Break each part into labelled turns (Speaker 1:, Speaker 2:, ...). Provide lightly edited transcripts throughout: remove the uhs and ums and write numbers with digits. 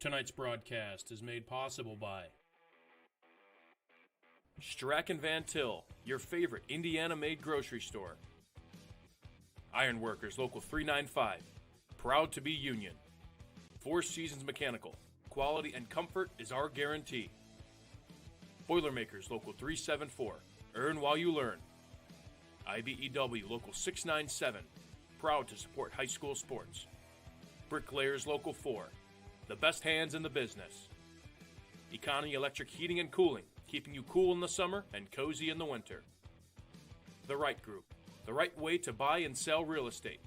Speaker 1: Tonight's broadcast is made possible by Strack & Van Til, your favorite Indiana-made grocery store. Ironworkers Local 395, proud to be union. Four Seasons Mechanical, quality and comfort is our guarantee. Boilermakers Local 374, earn while you learn. IBEW Local 697, proud to support high school sports. Bricklayers Local 4, the best hands in the business. Economy Electric Heating and Cooling, keeping you cool in the summer and cozy in the winter. The Right Group, the right way to buy and sell real estate.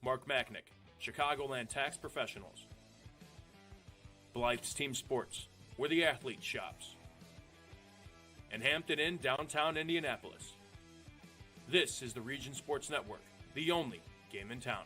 Speaker 1: Mark Macknick, Chicagoland Tax Professionals. Blythe's Team Sports, where the athlete shops. And Hampton Inn, downtown Indianapolis. This is the Region Sports Network, the only game in town.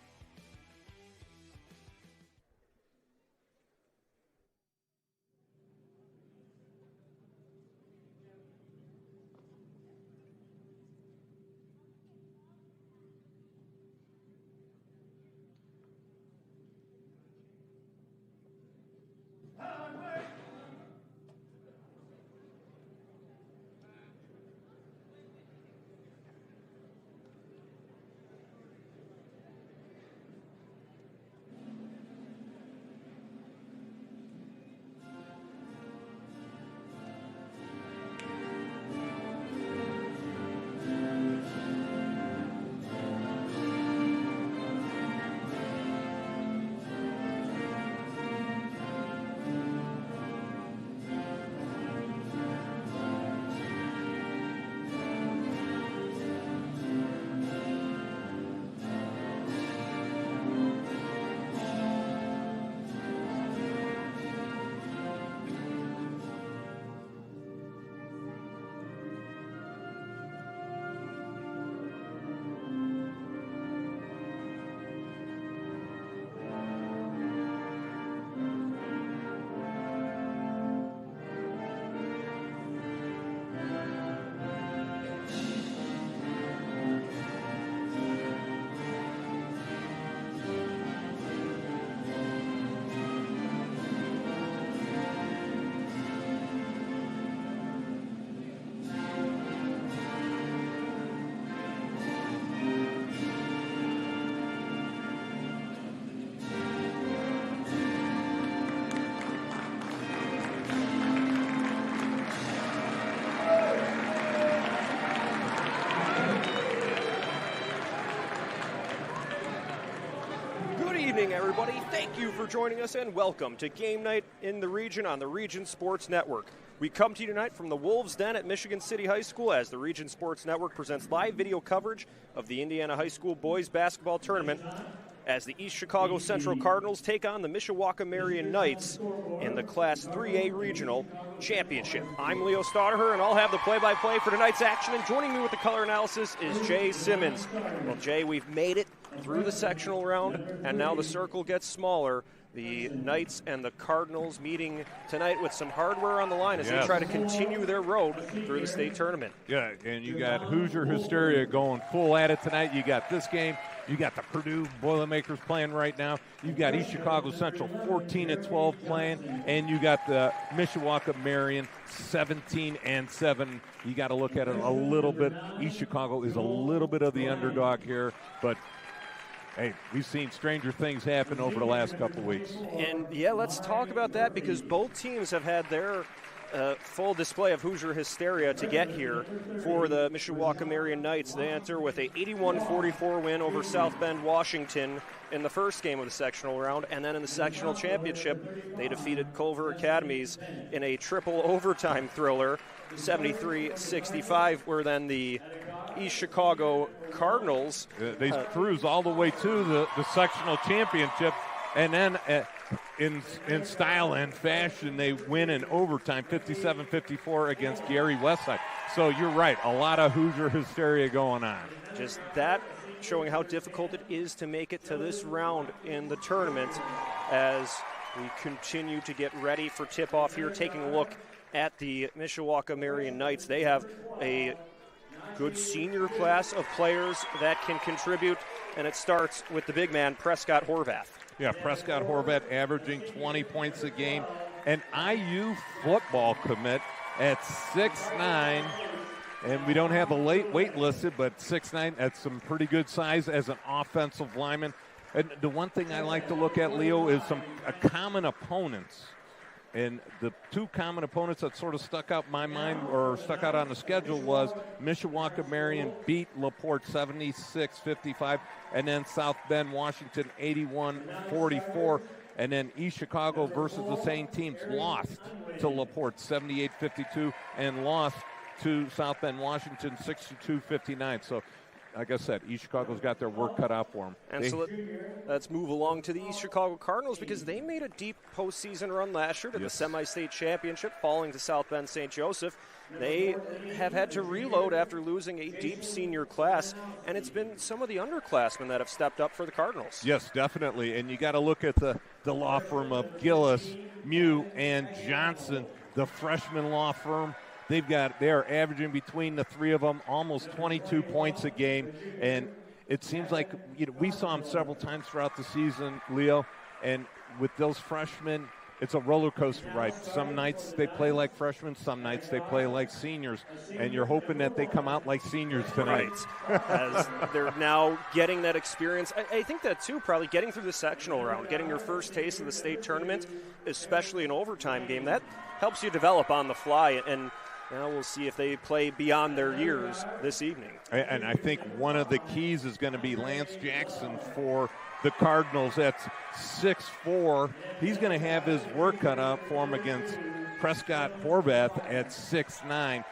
Speaker 2: Everybody, thank you for joining us and welcome to Game Night in the Region on the Region Sports Network. We come to you tonight from the Wolves' Den at Michigan City High School as the Region Sports Network presents live video coverage of the Indiana High School Boys Basketball Tournament as the East Chicago Central Cardinals take on the Mishawaka Marian Knights in the Class 3A Regional Championship. I'm Leo Stotterher, and I'll have the play-by-play for tonight's action, and joining me with the color analysis is Jay Simmons. Well, Jay, we've made it through the sectional round, and now the circle gets smaller. The Knights and the Cardinals meeting tonight with some hardware on the line as they try to continue their road through the state tournament. Yeah, and you got Hoosier Hysteria going full at it tonight. You got this game. You got the Purdue Boilermakers playing right now. You've got East Chicago Central 14-12 playing, and you got the Mishawaka Marian 17-7. You got to look at it a little bit. East Chicago is a little bit of the underdog here, but hey, we've seen stranger things happen over the last couple of weeks. And, yeah, let's talk about that because both teams have had their full display of Hoosier hysteria to get here. For the Mishawaka Marian Knights, they enter with a 81-44 win over South Bend, Washington in the first game of the sectional round, and then in the sectional championship, they defeated Culver Academies in a triple overtime thriller, 73-65, where then the East Chicago Cardinals. They cruise all the way to the sectional championship, and then in style and fashion, they win in overtime, 57-54 against Gary Westside. So you're right, a lot of Hoosier hysteria going on. Just that showing how difficult it is to make it to this round in the tournament as we continue to get ready for tip-off here, taking a look at the Mishawaka Marian Knights. They have a good senior class of players that can contribute, and it starts with the big man, Prescott Horvath.
Speaker 3: Yeah, Prescott Horvath averaging 20 points a game. An IU football commit at 6'9", and we don't have a late weight listed, but 6'9", that's some pretty good size as an offensive lineman. And the one thing I like to look at, Leo, is some common opponents. And the two common opponents that sort of stuck out in my mind or stuck out on the schedule was Mishawaka Marian beat LaPorte 76-55, and then South Bend, Washington 81-44. And then East Chicago versus the same teams lost to LaPorte 78-52 and lost to South Bend, Washington 62-59. So, like I said, East Chicago's got their work cut out for them.
Speaker 2: And so let's move along to the East Chicago Cardinals, because they made a deep postseason run last year to the semi-state championship, falling to South Bend St. Joseph. They have had to reload after losing a deep senior class, and it's been some of the underclassmen that have stepped up for the Cardinals.
Speaker 3: Yes, definitely. And you got to look at the law firm of Gillis, Mew, and Johnson, the freshman law firm. They're averaging between the three of them almost 22 points a game, and it seems like we saw them several times throughout the season, Leo, and with those freshmen, it's a roller coaster ride. Some nights they play like freshmen, some nights they play like seniors, and you're hoping that they come out like seniors tonight.
Speaker 2: Right. As they're now getting that experience. I think that, too, probably getting through the sectional round, getting your first taste of the state tournament, especially an overtime game, that helps you develop on the fly, and now we'll see if they play beyond their years this evening.
Speaker 3: And I think one of the keys is going to be Lance Jackson for the Cardinals. That's 6'4". He's going to have his work cut out for him against Prescott Horvath at 6'9".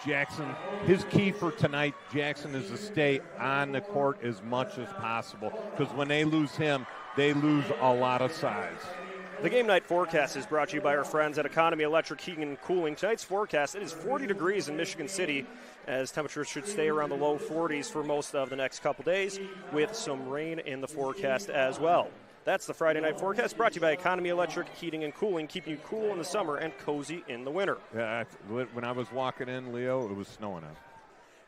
Speaker 3: Jackson, his key for tonight, Jackson, is to stay on the court as much as possible, because when they lose him, they lose a lot of size.
Speaker 2: The game night forecast is brought to you by our friends at Economy Electric Heating and Cooling. Tonight's forecast, it is 40 degrees in Michigan City, as temperatures should stay around the low 40s for most of the next couple days, with some rain in the forecast as well. That's the Friday night forecast, brought to you by Economy Electric Heating and Cooling, keeping you cool in the summer and cozy in the winter.
Speaker 3: Yeah, when I was walking in, Leo, it was snowing out.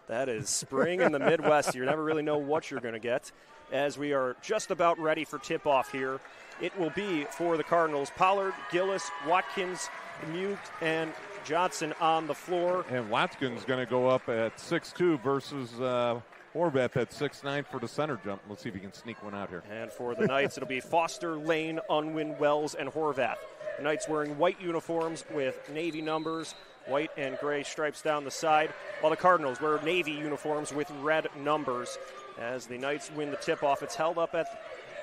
Speaker 2: That is spring in the Midwest. You never really know what you're going to get. As we are just about ready for tip-off here, it will be for the Cardinals Pollard, Gillis, Watkins, Mute, and Johnson on the floor.
Speaker 3: And Watkins going to go up at 6'2" versus Horvath at 6'9" for the center jump. Let's see if he can sneak one out here.
Speaker 2: And for the Knights, it'll be Foster, Lane, Unwin, Wells, and Horvath. The Knights wearing white uniforms with navy numbers, white and gray stripes down the side, while the Cardinals wear navy uniforms with red numbers. As the Knights win the tip-off, it's held up at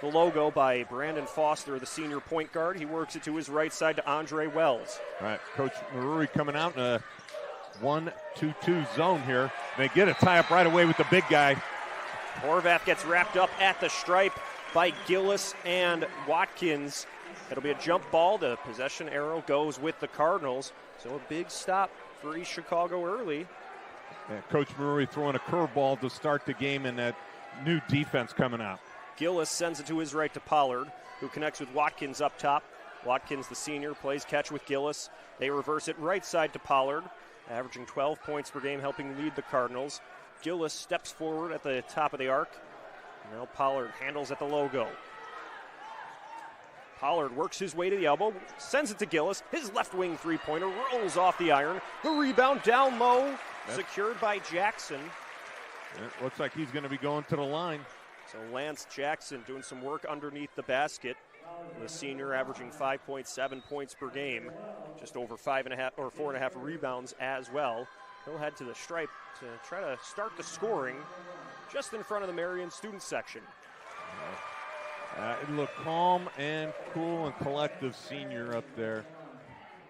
Speaker 2: the logo by Brandon Foster, the senior point guard. He works it to his right side to Andre Wells.
Speaker 3: All right, Coach Maruri coming out in a 1-2-2 zone here. They get a tie-up right away with the big guy.
Speaker 2: Horvath gets wrapped up at the stripe by Gillis and Watkins. It'll be a jump ball. The possession arrow goes with the Cardinals. So a big stop for East Chicago early.
Speaker 3: Yeah, Coach Maruri throwing a curveball to start the game, and that new defense coming out.
Speaker 2: Gillis sends it to his right to Pollard, who connects with Watkins up top. Watkins, the senior, plays catch with Gillis. They reverse it right side to Pollard, averaging 12 points per game, helping lead the Cardinals. Gillis steps forward at the top of the arc. Now Pollard handles at the logo. Pollard works his way to the elbow, sends it to Gillis. His left wing three-pointer rolls off the iron. The rebound down low, secured by Jackson.
Speaker 3: It looks like he's going to be going to the line.
Speaker 2: So Lance Jackson doing some work underneath the basket. The senior averaging 5.7 points per game, just over 5.5 or 4.5 rebounds as well. He'll head to the stripe to try to start the scoring just in front of the Marian student section.
Speaker 3: It looked calm and cool and collective senior up there.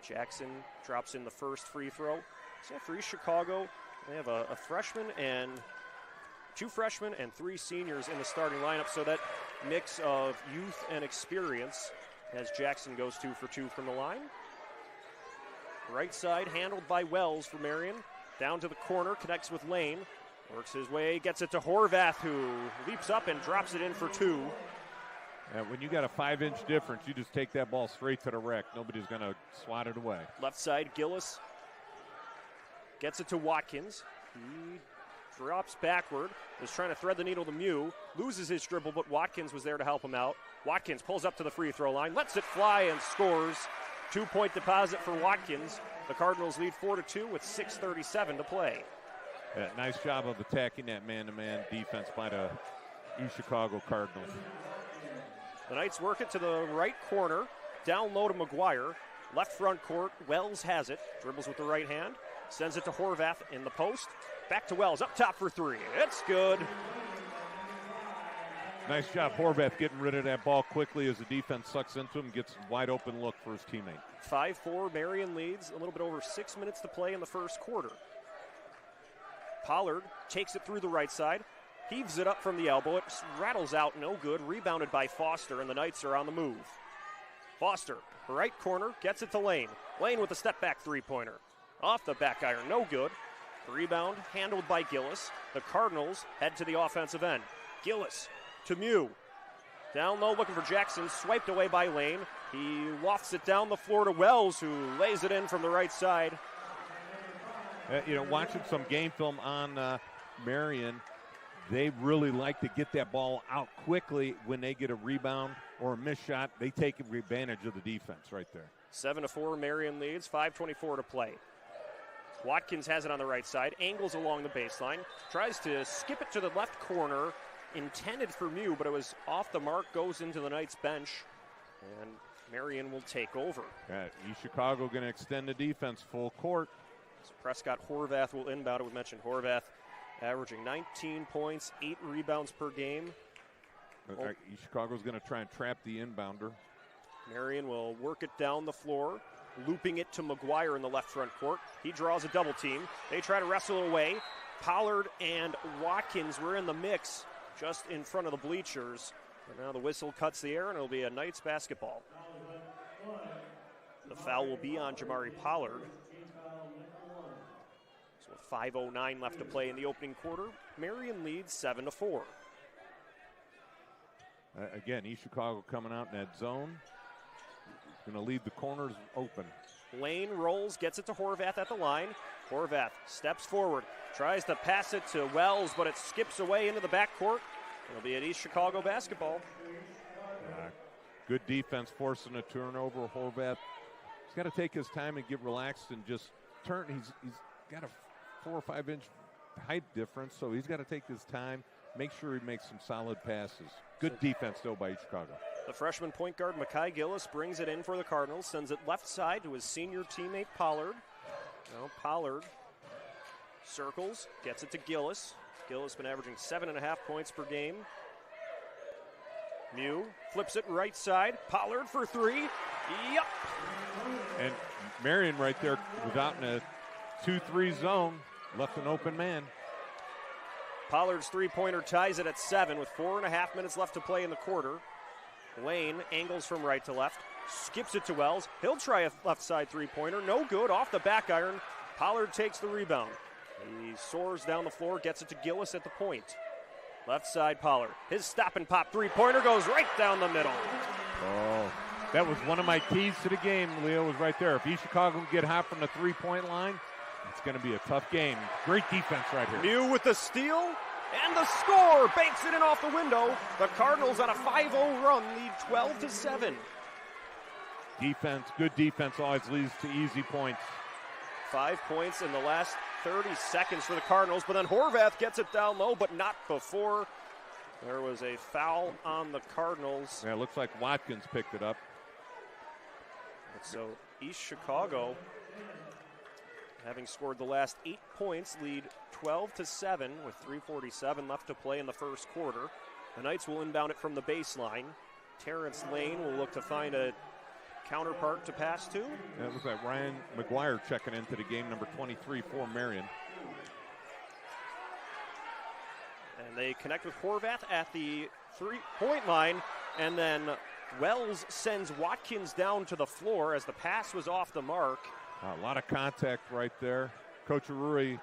Speaker 2: Jackson drops in the first free throw. So for East Chicago, they have a freshman and two freshmen and three seniors in the starting lineup, so that mix of youth and experience as Jackson goes 2 for 2 from the line. Right side handled by Wells for Marian. Down to the corner, connects with Lane. Works his way, gets it to Horvath, who leaps up and drops it in for 2.
Speaker 3: When you got a 5-inch difference, you just take that ball straight to the rack. Nobody's going to swat it away.
Speaker 2: Left side, Gillis gets it to Watkins. He drops backward, was trying to thread the needle to Mew, loses his dribble, but Watkins was there to help him out. Watkins pulls up to the free throw line, lets it fly and scores. 2-point deposit for Watkins. The Cardinals lead 4-2 with 6:37 to play.
Speaker 3: Yeah, nice job of attacking that man-to-man defense by the East Chicago Cardinals.
Speaker 2: The Knights work it to the right corner, down low to McGuire. Left front court, Wells has it, dribbles with the right hand, sends it to Horvath in the post. Back to Wells, up top for three. It's good.
Speaker 3: Nice job, Horvath, getting rid of that ball quickly as the defense sucks into him, gets a wide open look for his teammate.
Speaker 2: 5-4, Marian leads, a little bit over 6 minutes to play in the first quarter. Pollard takes it through the right side, heaves it up from the elbow. It rattles out, no good. Rebounded by Foster, and the Knights are on the move. Foster, right corner, gets it to Lane. Lane with a step-back three-pointer. Off the back iron, no good. Rebound handled by Gillis. The Cardinals head to the offensive end. Gillis to Mew. Down low looking for Jackson, swiped away by Lane. He wafts it down the floor to Wells, who lays it in from the right side.
Speaker 3: Watching some game film on Marian, they really like to get that ball out quickly when they get a rebound or a missed shot. They take advantage of the defense right there.
Speaker 2: 7-4, Marian leads, 5:24 to play. Watkins has it on the right side, angles along the baseline, tries to skip it to the left corner, intended for Mew, but it was off the mark, goes into the Knights bench, and Marian will take over.
Speaker 3: East Chicago going to extend the defense full court.
Speaker 2: So Prescott Horvath will inbound it. We mentioned Horvath averaging 19 points, 8 rebounds per game.
Speaker 3: East Chicago's going to try and trap the inbounder.
Speaker 2: Marian will work it down the floor, looping it to McGuire in the left front court. He draws a double team. They try to wrestle it away. Pollard and Watkins were in the mix just in front of the bleachers. And now the whistle cuts the air, and it'll be a Knights basketball. The foul will be on Jamari Pollard. So 5:09 left to play in the opening quarter. Marian leads 7-4.
Speaker 3: Again, East Chicago coming out in that zone. Going to leave the corners open.
Speaker 2: Lane rolls, gets it to Horvath at the line. Horvath steps forward, tries to pass it to Wells, but it skips away into the backcourt. It'll be an East Chicago basketball.
Speaker 3: Good defense forcing a turnover. Horvath, he's got to take his time and get relaxed and just turn. He's got a 4 or 5 inch height difference, so he's got to take his time, make sure he makes some solid passes. Good defense, though, by East Chicago.
Speaker 2: The freshman point guard, Mekhi Gillis, brings it in for the Cardinals, sends it left side to his senior teammate, Pollard. Now Pollard circles, gets it to Gillis. Gillis been averaging 7.5 points per game. Mew flips it right side. Pollard for three. Yup.
Speaker 3: And Marian right there was out in a 2-3 zone, left an open man.
Speaker 2: Pollard's three-pointer ties it at 7 with 4.5 minutes left to play in the quarter. Lane angles from right to left, skips it to Wells. He'll try a left side three-pointer. No good, off the back iron. Pollard takes the rebound. He soars down the floor, gets it to Gillis at the point. Left side, Pollard. His stop and pop three-pointer goes right down the middle.
Speaker 3: Oh, that was one of my keys to the game, Leo, was right there. If East Chicago can get hot from the three-point line, it's going to be a tough game. Great defense right here.
Speaker 2: Mew with the steal and the score. Banks it in off the window. The Cardinals on a 5-0 run lead 12-7.
Speaker 3: Defense, good defense always leads to easy points.
Speaker 2: 5 points in the last 30 seconds for the Cardinals, but then Horvath gets it down low, but not before there was a foul on the Cardinals.
Speaker 3: Yeah, it looks like Watkins picked it up.
Speaker 2: So East Chicago, having scored the last 8 points, lead 12-7 with 3:47 left to play in the first quarter. The Knights will inbound it from the baseline. Terrence Lane will look to find a counterpart to pass to.
Speaker 3: Yeah, it looks like Ryan McGuire checking into the game, number 23 for Marian.
Speaker 2: And they connect with Horvath at the three-point line, and then Wells sends Watkins down to the floor as the pass was off the mark.
Speaker 3: A lot of contact right there. Coach Aruri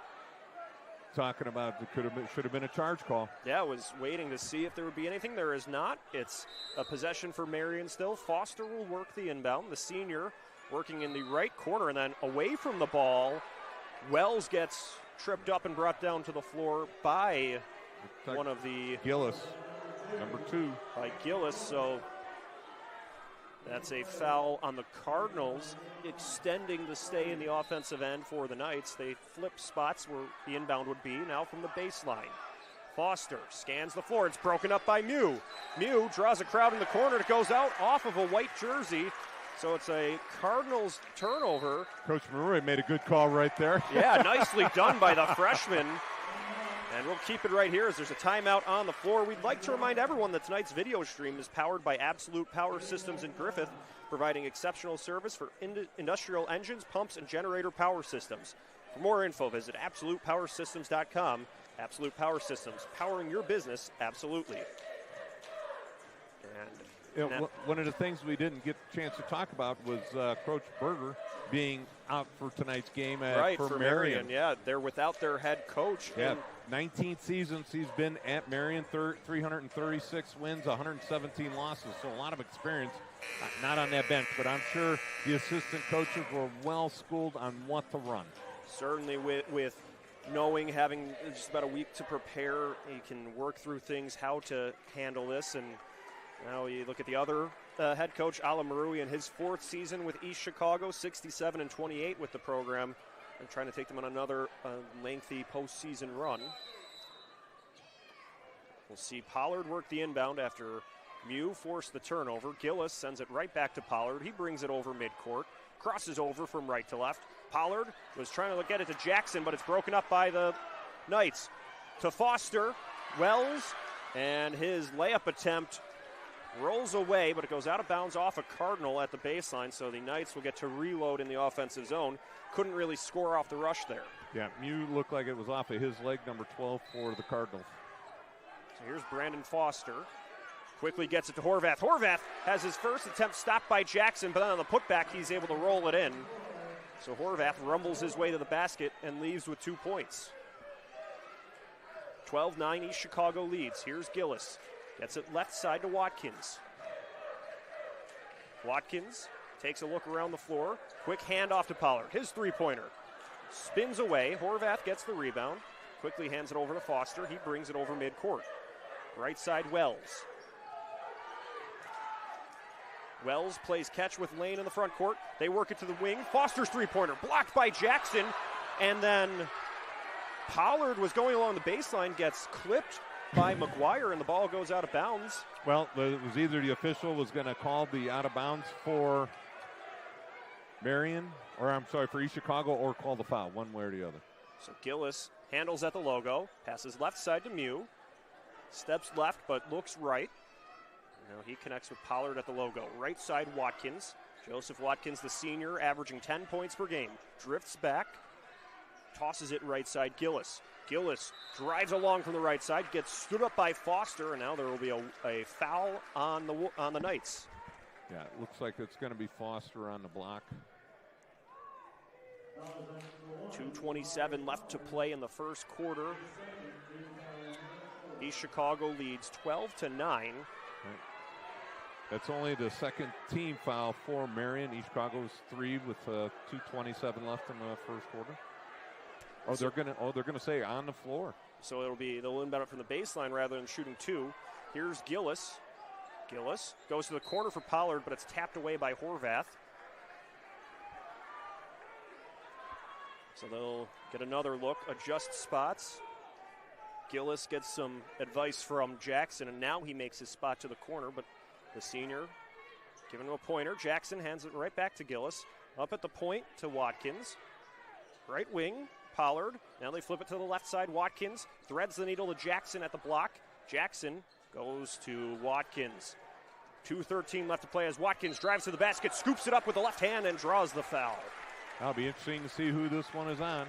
Speaker 3: talking about it should have been a charge call.
Speaker 2: Yeah, I was waiting to see if there would be anything. There is not. It's a possession for Marian still. Foster will work the inbound. The senior working in the right corner, and then away from the ball, Wells gets tripped up and brought down to the floor by one of the
Speaker 3: Gillis, number 2.
Speaker 2: By Gillis, so that's a foul on the Cardinals, extending the stay in the offensive end for the Knights. They flip spots where the inbound would be, now from the baseline. Foster scans the floor. It's broken up by Mew. Mew draws a crowd in the corner. It goes out off of a white jersey. So it's a Cardinals turnover.
Speaker 3: Coach Murray made a good call right there.
Speaker 2: Yeah, nicely done by the freshman. And we'll keep it right here as there's a timeout on the floor. We'd like to remind everyone that tonight's video stream is powered by Absolute Power Systems in Griffith, providing exceptional service for industrial engines, pumps, and generator power systems. For more info, visit AbsolutePowerSystems.com. Absolute Power Systems, powering your business absolutely. And
Speaker 3: one of the things we didn't get a chance to talk about was Coach Berger being out for tonight's game
Speaker 2: for Marian. Yeah, they're without their head coach.
Speaker 3: Yeah, 19 seasons he's been at Marian, 336 wins, 117 losses, so a lot of experience. Not on that bench, but I'm sure the assistant coaches were well schooled on what to run.
Speaker 2: Certainly with knowing, having just about a week to prepare, you can work through things, how to handle this. And now you look at the other head coach, Ala Marui, in his 4th season with East Chicago, 67-28 with the program, and trying to take them on another lengthy postseason run. We'll see Pollard work the inbound after Mew forced the turnover. Gillis sends it right back to Pollard. He brings it over midcourt, crosses over from right to left. Pollard was trying to get it to Jackson, but it's broken up by the Knights. To Foster, Wells, and his layup attempt rolls away, but it goes out of bounds off a Cardinal at the baseline, so the Knights will get to reload in the offensive zone. Couldn't really score off the rush there.
Speaker 3: Yeah, Mew looked like it was off of his leg, number 12 for the Cardinals.
Speaker 2: So here's Brandon Foster. Quickly gets it to Horvath. Horvath has his first attempt stopped by Jackson, but then on the putback, he's able to roll it in. So Horvath rumbles his way to the basket and leaves with 2 points. 12-9 East Chicago leads. Here's Gillis. Gets it left side to Watkins. Watkins takes a look around the floor. Quick handoff to Pollard. His three-pointer. Spins away. Horvath gets the rebound. Quickly hands it over to Foster. He brings it over midcourt. Right side, Wells. Wells plays catch with Lane in the front court. They work it to the wing. Foster's three-pointer blocked by Jackson. And then Pollard was going along the baseline, gets clipped by McGuire, and the ball goes out of bounds.
Speaker 3: Well, it was either the official was going to call the out of bounds for Marian, or I'm sorry, for East Chicago, or call the foul, one way or the other.
Speaker 2: So Gillis handles at the logo, passes left side to Mew, steps left but looks right. Now he connects with Pollard at the logo. Right side, Watkins. Joseph Watkins, the senior, averaging 10 points per game. Drifts back, tosses it right side, Gillis. Gillis drives along from the right side, gets stood up by Foster, and now there will be a foul on the Knights.
Speaker 3: Yeah, it looks like it's going to be Foster on the block.
Speaker 2: 2:27 left to play in the first quarter. East Chicago leads 12-9.
Speaker 3: Right. That's only the second team foul for Marian. East Chicago's 3 with 2:27 left in the first quarter. Oh, they're gonna say on the floor.
Speaker 2: So they'll inbound it from the baseline rather than shooting 2. Here's Gillis. Gillis goes to the corner for Pollard, but it's tapped away by Horvath. So they'll get another look, adjust spots. Gillis gets some advice from Jackson, and now he makes his spot to the corner, but the senior giving him a pointer. Jackson hands it right back to Gillis. Up at the point to Watkins. Right wing, Pollard. Now they flip it to the left side. Watkins threads the needle to Jackson at the block. Jackson goes to Watkins. 2:13 left to play as Watkins drives to the basket, scoops it up with the left hand, and draws the foul.
Speaker 3: That'll be interesting to see who this one is on.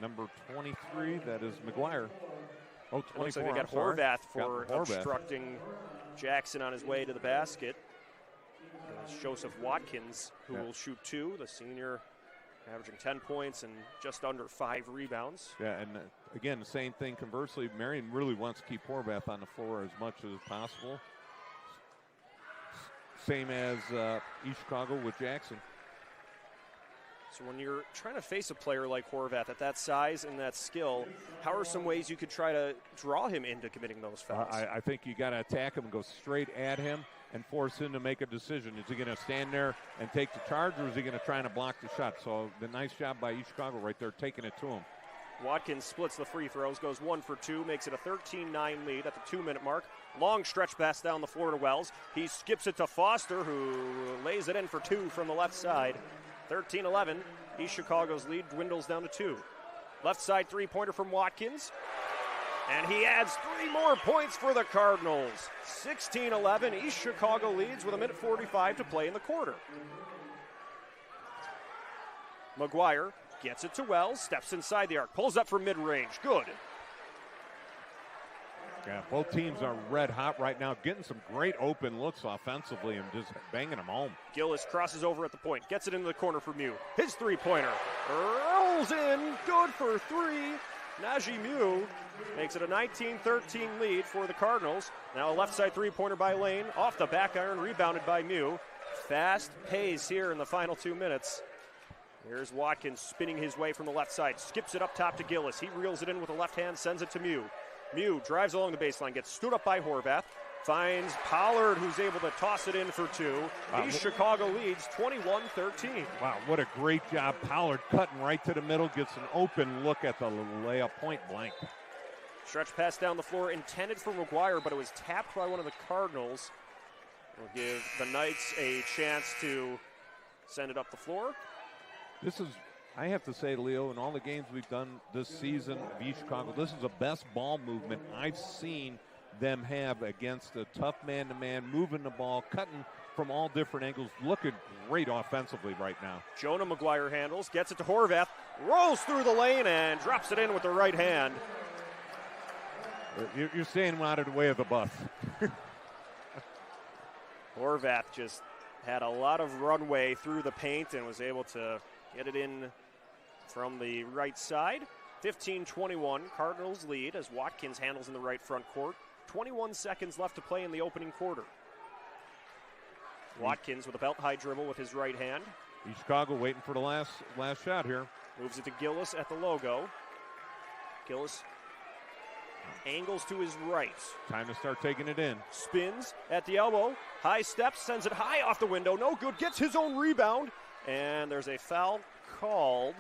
Speaker 3: Number 23, that is McGuire. Oh, 24.
Speaker 2: Looks like they got Horvath for obstructing Jackson on his way to the basket. It's Joseph Watkins, who will shoot 2, the senior, averaging 10 points and just under 5 rebounds.
Speaker 3: Yeah, and again, the same thing conversely. Marian really wants to keep Horvath on the floor as much as possible. Same as East Chicago with Jackson.
Speaker 2: So when you're trying to face a player like Horvath at that size and that skill, how are some ways you could try to draw him into committing those fouls?
Speaker 3: I think you got to attack him and go straight at him and force him to make a decision. Is he going to stand there and take the charge, or is he going to try and block the shot? So the nice job by East Chicago right there, taking it to him.
Speaker 2: Watkins splits the free throws, goes 1 for 2, makes it a 13-9 lead at the 2-minute mark. Long stretch pass down the floor to Wells. He skips it to Foster, who lays it in for 2 from the left side. 13-11, East Chicago's lead dwindles down to 2. Left side three-pointer from Watkins. And he adds 3 more points for the Cardinals. 16-11, East Chicago leads with 1:45 to play in the quarter. McGuire gets it to Wells, steps inside the arc, pulls up from mid-range. Good.
Speaker 3: Yeah, both teams are red hot right now, getting some great open looks offensively and just banging them home.
Speaker 2: Gillis crosses over at the point, gets it into the corner for Mew. His three-pointer rolls in, good for 3. Najee Mew makes it a 19-13 lead for the Cardinals. Now a left side three-pointer by Lane, off the back iron, rebounded by Mew. Fast pace here in the final 2 minutes. Here's Watkins spinning his way from the left side, skips it up top to Gillis. He reels it in with the left hand, sends it to Mew. Mew drives along the baseline, gets stood up by Horvath, finds Pollard, who's able to toss it in for 2. East Chicago leads 21-13.
Speaker 3: Wow, what a great job. Pollard cutting right to the middle, gets an open look at the layup, point blank.
Speaker 2: Stretch pass down the floor intended for McGuire, but it was tapped by one of the Cardinals. Will give the Knights a chance to send it up the floor.
Speaker 3: This is, I have to say, Leo, in all the games we've done this season of East Chicago, this is the best ball movement I've seen them have against a tough man-to-man, moving the ball, cutting from all different angles, looking great offensively right now.
Speaker 2: Jonah McGuire handles, gets it to Horvath, rolls through the lane, and drops it in with the right hand.
Speaker 3: You're staying out of the way of the bus.
Speaker 2: Horvath just had a lot of runway through the paint and was able to get it in from the right side. 15-21, Cardinals lead as Watkins handles in the right front court. 21 seconds left to play in the opening quarter. Watkins with a belt-high dribble with his right hand.
Speaker 3: East Chicago waiting for the last shot here.
Speaker 2: Moves it to Gillis at the logo. Gillis angles to his right.
Speaker 3: Time to start taking it in.
Speaker 2: Spins at the elbow. High steps, sends it high off the window. No good, gets his own rebound. And there's a foul called.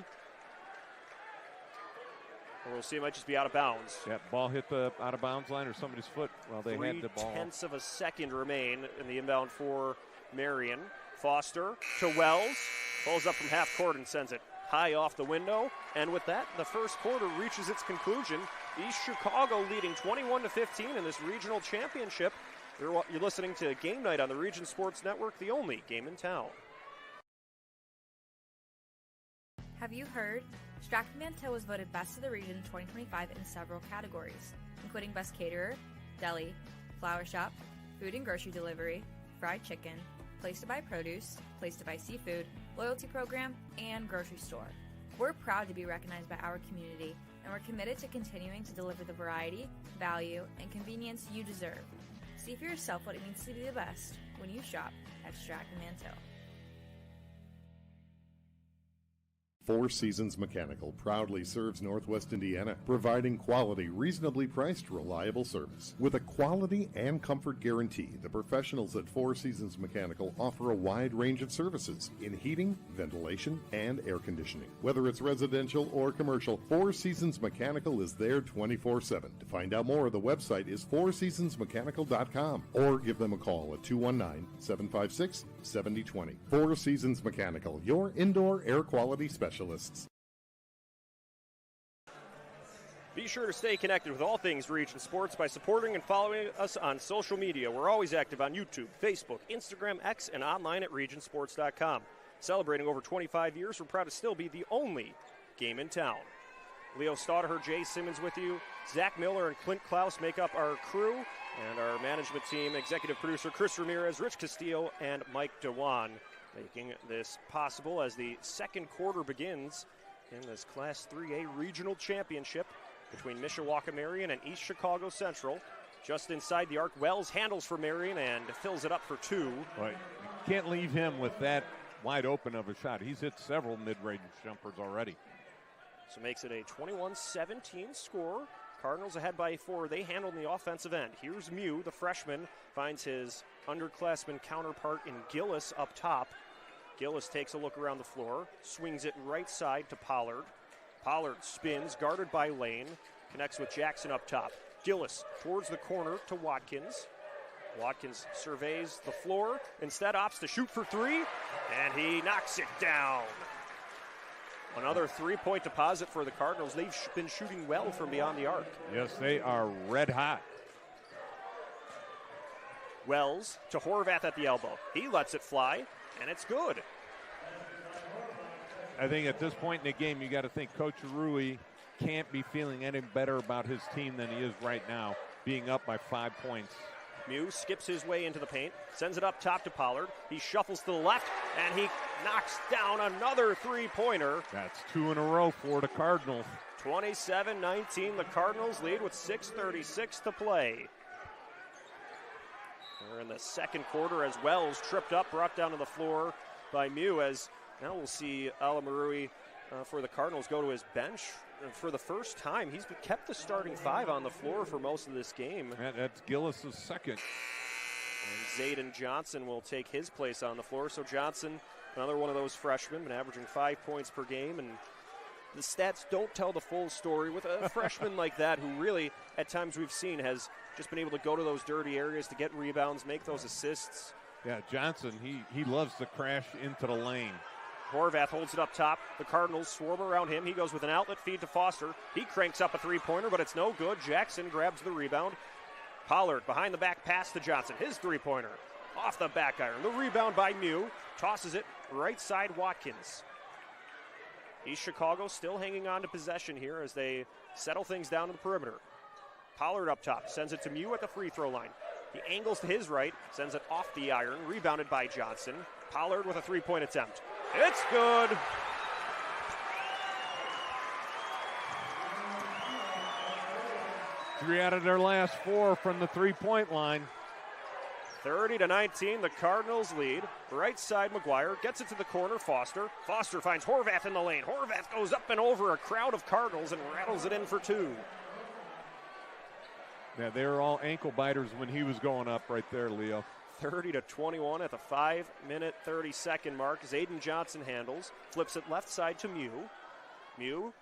Speaker 2: We'll see, it might just be out of bounds.
Speaker 3: Yeah, ball hit the out of bounds line or somebody's foot while they had the ball.
Speaker 2: 0.3 of a second remain in the inbound for Marian. Foster to Wells. Pulls up from half court and sends it high off the window. And with that, the first quarter reaches its conclusion. East Chicago leading 21-15 in this regional championship. You're listening to Game Night on the Region Sports Network, the only game in town.
Speaker 4: Have you heard? Stratton Manteau was voted Best of the Region 2025 in several categories, including Best Caterer, Deli, Flower Shop, Food and Grocery Delivery, Fried Chicken, Place to Buy Produce, Place to Buy Seafood, Loyalty Program, and Grocery Store. We're proud to be recognized by our community, and we're committed to continuing to deliver the variety, value, and convenience you deserve. See for yourself what it means to be the best when you shop at Stratton Manteau.
Speaker 5: Four Seasons Mechanical proudly serves Northwest Indiana, providing quality, reasonably priced, reliable service. With a quality and comfort guarantee, the professionals at Four Seasons Mechanical offer a wide range of services in heating, ventilation, and air conditioning. Whether it's residential or commercial, Four Seasons Mechanical is there 24/7. To find out more, the website is fourseasonsmechanical.com or give them a call at 219-756-7020. Four Seasons Mechanical, your indoor air quality specialist.
Speaker 2: Be sure to stay connected with all things Region Sports by supporting and following us on social media. We're always active on YouTube, Facebook, Instagram, X, and online at regionsports.com. Celebrating over 25 years, we're proud to still be the only game in town. Leo Staudaher, Jay Simmons with you. Zach Miller and Clint Klaus make up our crew, and our management team, executive producer Chris Ramirez, Rich Castillo, and Mike Dewan, making this possible as the second quarter begins in this Class 3A regional championship between Mishawaka Marian and East Chicago Central. Just inside the arc, Wells handles for Marian and fills it up for 2.
Speaker 3: Right. You can't leave him with that wide open of a shot. He's hit several mid-range jumpers already.
Speaker 2: So makes it a 21-17 score. Cardinals ahead by 4. They handled the offensive end. Here's Mew, the freshman, finds his underclassman counterpart in Gillis up top. Gillis takes a look around the floor, swings it right side to Pollard. Pollard spins, guarded by Lane, connects with Jackson up top. Gillis towards the corner to Watkins. Watkins surveys the floor, instead opts to shoot for 3, and he knocks it down. Another 3-point deposit for the Cardinals. They've been shooting well from beyond the arc.
Speaker 3: Yes, they are red hot.
Speaker 2: Wells to Horvath at the elbow. He lets it fly, and it's good.
Speaker 3: I think at this point in the game, you got to think Coach Rui can't be feeling any better about his team than he is right now, being up by 5 points.
Speaker 2: Mew skips his way into the paint, sends it up top to Pollard. He shuffles to the left, and he knocks down another 3-pointer.
Speaker 3: That's 2 in a row for the Cardinals.
Speaker 2: 27-19, the Cardinals lead with 6:36 to play. We're in the second quarter as Wells tripped up, brought down to the floor by Mew, as now we'll see Alamarui for the Cardinals go to his bench. And for the first time, he's kept the starting 5 on the floor for most of this game.
Speaker 3: That's Gillis' second.
Speaker 2: And Zayden Johnson will take his place on the floor. So Johnson, another one of those freshmen, been averaging 5 points per game. And the stats don't tell the full story with a freshman like that, who really, at times we've seen, has just been able to go to those dirty areas to get rebounds, make those assists.
Speaker 3: Yeah, Johnson, he loves to crash into the lane.
Speaker 2: Horvath holds it up top. The Cardinals swarm around him. He goes with an outlet feed to Foster. He cranks up a 3-pointer, but it's no good. Jackson grabs the rebound. Pollard behind the back pass to Johnson. His 3-pointer off the back iron. The rebound by Mew. Tosses it right side Watkins. East Chicago still hanging on to possession here as they settle things down to the perimeter. Pollard up top. Sends it to Mew at the free throw line. He angles to his right. Sends it off the iron. Rebounded by Johnson. Pollard with a 3-point attempt. It's good.
Speaker 3: Three out of their last 4 from the 3-point line.
Speaker 2: 30-19, the Cardinals lead. Right side, McGuire gets it to the corner, Foster. Foster finds Horvath in the lane. Horvath goes up and over a crowd of Cardinals and rattles it in for 2.
Speaker 3: Yeah, they were all ankle biters when he was going up right there, Leo.
Speaker 2: 30-21 at the 5-minute, 30-second mark. Zayden Johnson handles, flips it left side to Mew. Mew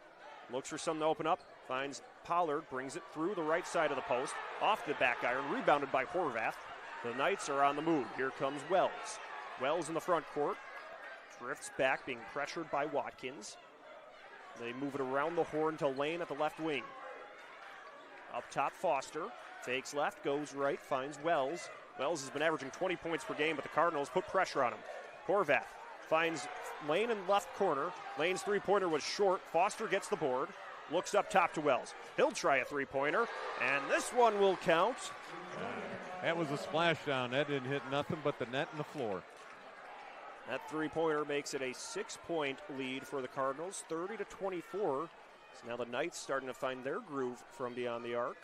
Speaker 2: looks for something to open up, finds Pollard, brings it through the right side of the post, off the back iron, rebounded by Horvath. The Knights are on the move. Here comes Wells. Wells in the front court, drifts back, being pressured by Watkins. They move it around the horn to Lane at the left wing. Up top, Foster fakes left, goes right, finds Wells. Wells has been averaging 20 points per game, but the Cardinals put pressure on him. Horvath finds Lane in left corner. Lane's 3-pointer was short. Foster gets the board, looks up top to Wells. He'll try a 3-pointer, and this one will count.
Speaker 3: That was a splashdown. That didn't hit nothing but the net and the floor.
Speaker 2: That 3-pointer makes it a 6-point lead for the Cardinals, 30-24. So now the Knights starting to find their groove from beyond the arc.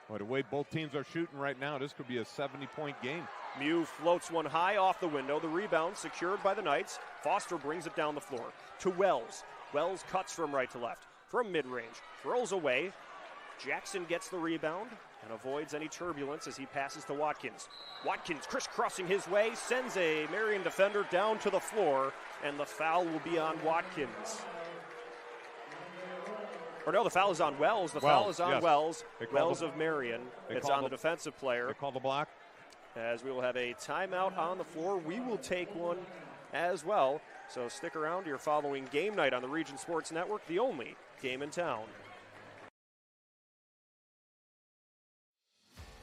Speaker 3: Well, the way both teams are shooting right now, this could be a 70-point game.
Speaker 2: Mew floats one high off the window. The rebound secured by the Knights. Foster brings it down the floor to Wells. Wells cuts from right to left, from mid-range, rolls away. Jackson gets the rebound and avoids any turbulence as he passes to Watkins. Watkins crisscrossing his way, sends a Marian defender down to the floor, and the foul will be on Watkins. Or no, the foul is on Wells. The foul is on
Speaker 3: yes.
Speaker 2: Wells. Wells of Marian. It's on the defensive player.
Speaker 3: They call the block.
Speaker 2: As we will have a timeout on the floor. We will take one as well. So stick around. You're following Game Night on the Region Sports Network, the only game in town.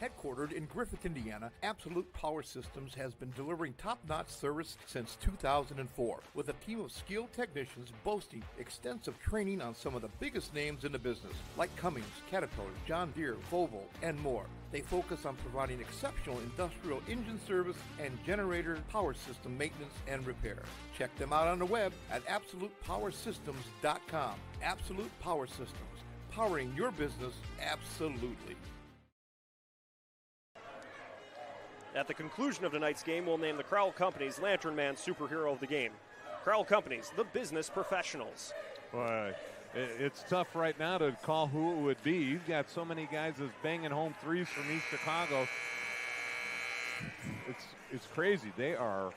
Speaker 6: Headquartered in Griffith, Indiana, Absolute Power Systems has been delivering top-notch service since 2004, with a team of skilled technicians boasting extensive training on some of the biggest names in the business, like Cummins, Caterpillar, John Deere, Volvo, and more. They focus on providing exceptional industrial engine service and generator power system maintenance and repair. Check them out on the web at AbsolutePowerSystems.com. Absolute Power Systems, powering your business absolutely.
Speaker 2: At the conclusion of tonight's game, we'll name the Crowell Companies Lantern Man Superhero of the game. Crowell Companies, the business professionals.
Speaker 3: Boy, it's tough right now to call who it would be. You've got so many guys that's banging home threes from East Chicago. It's crazy. They are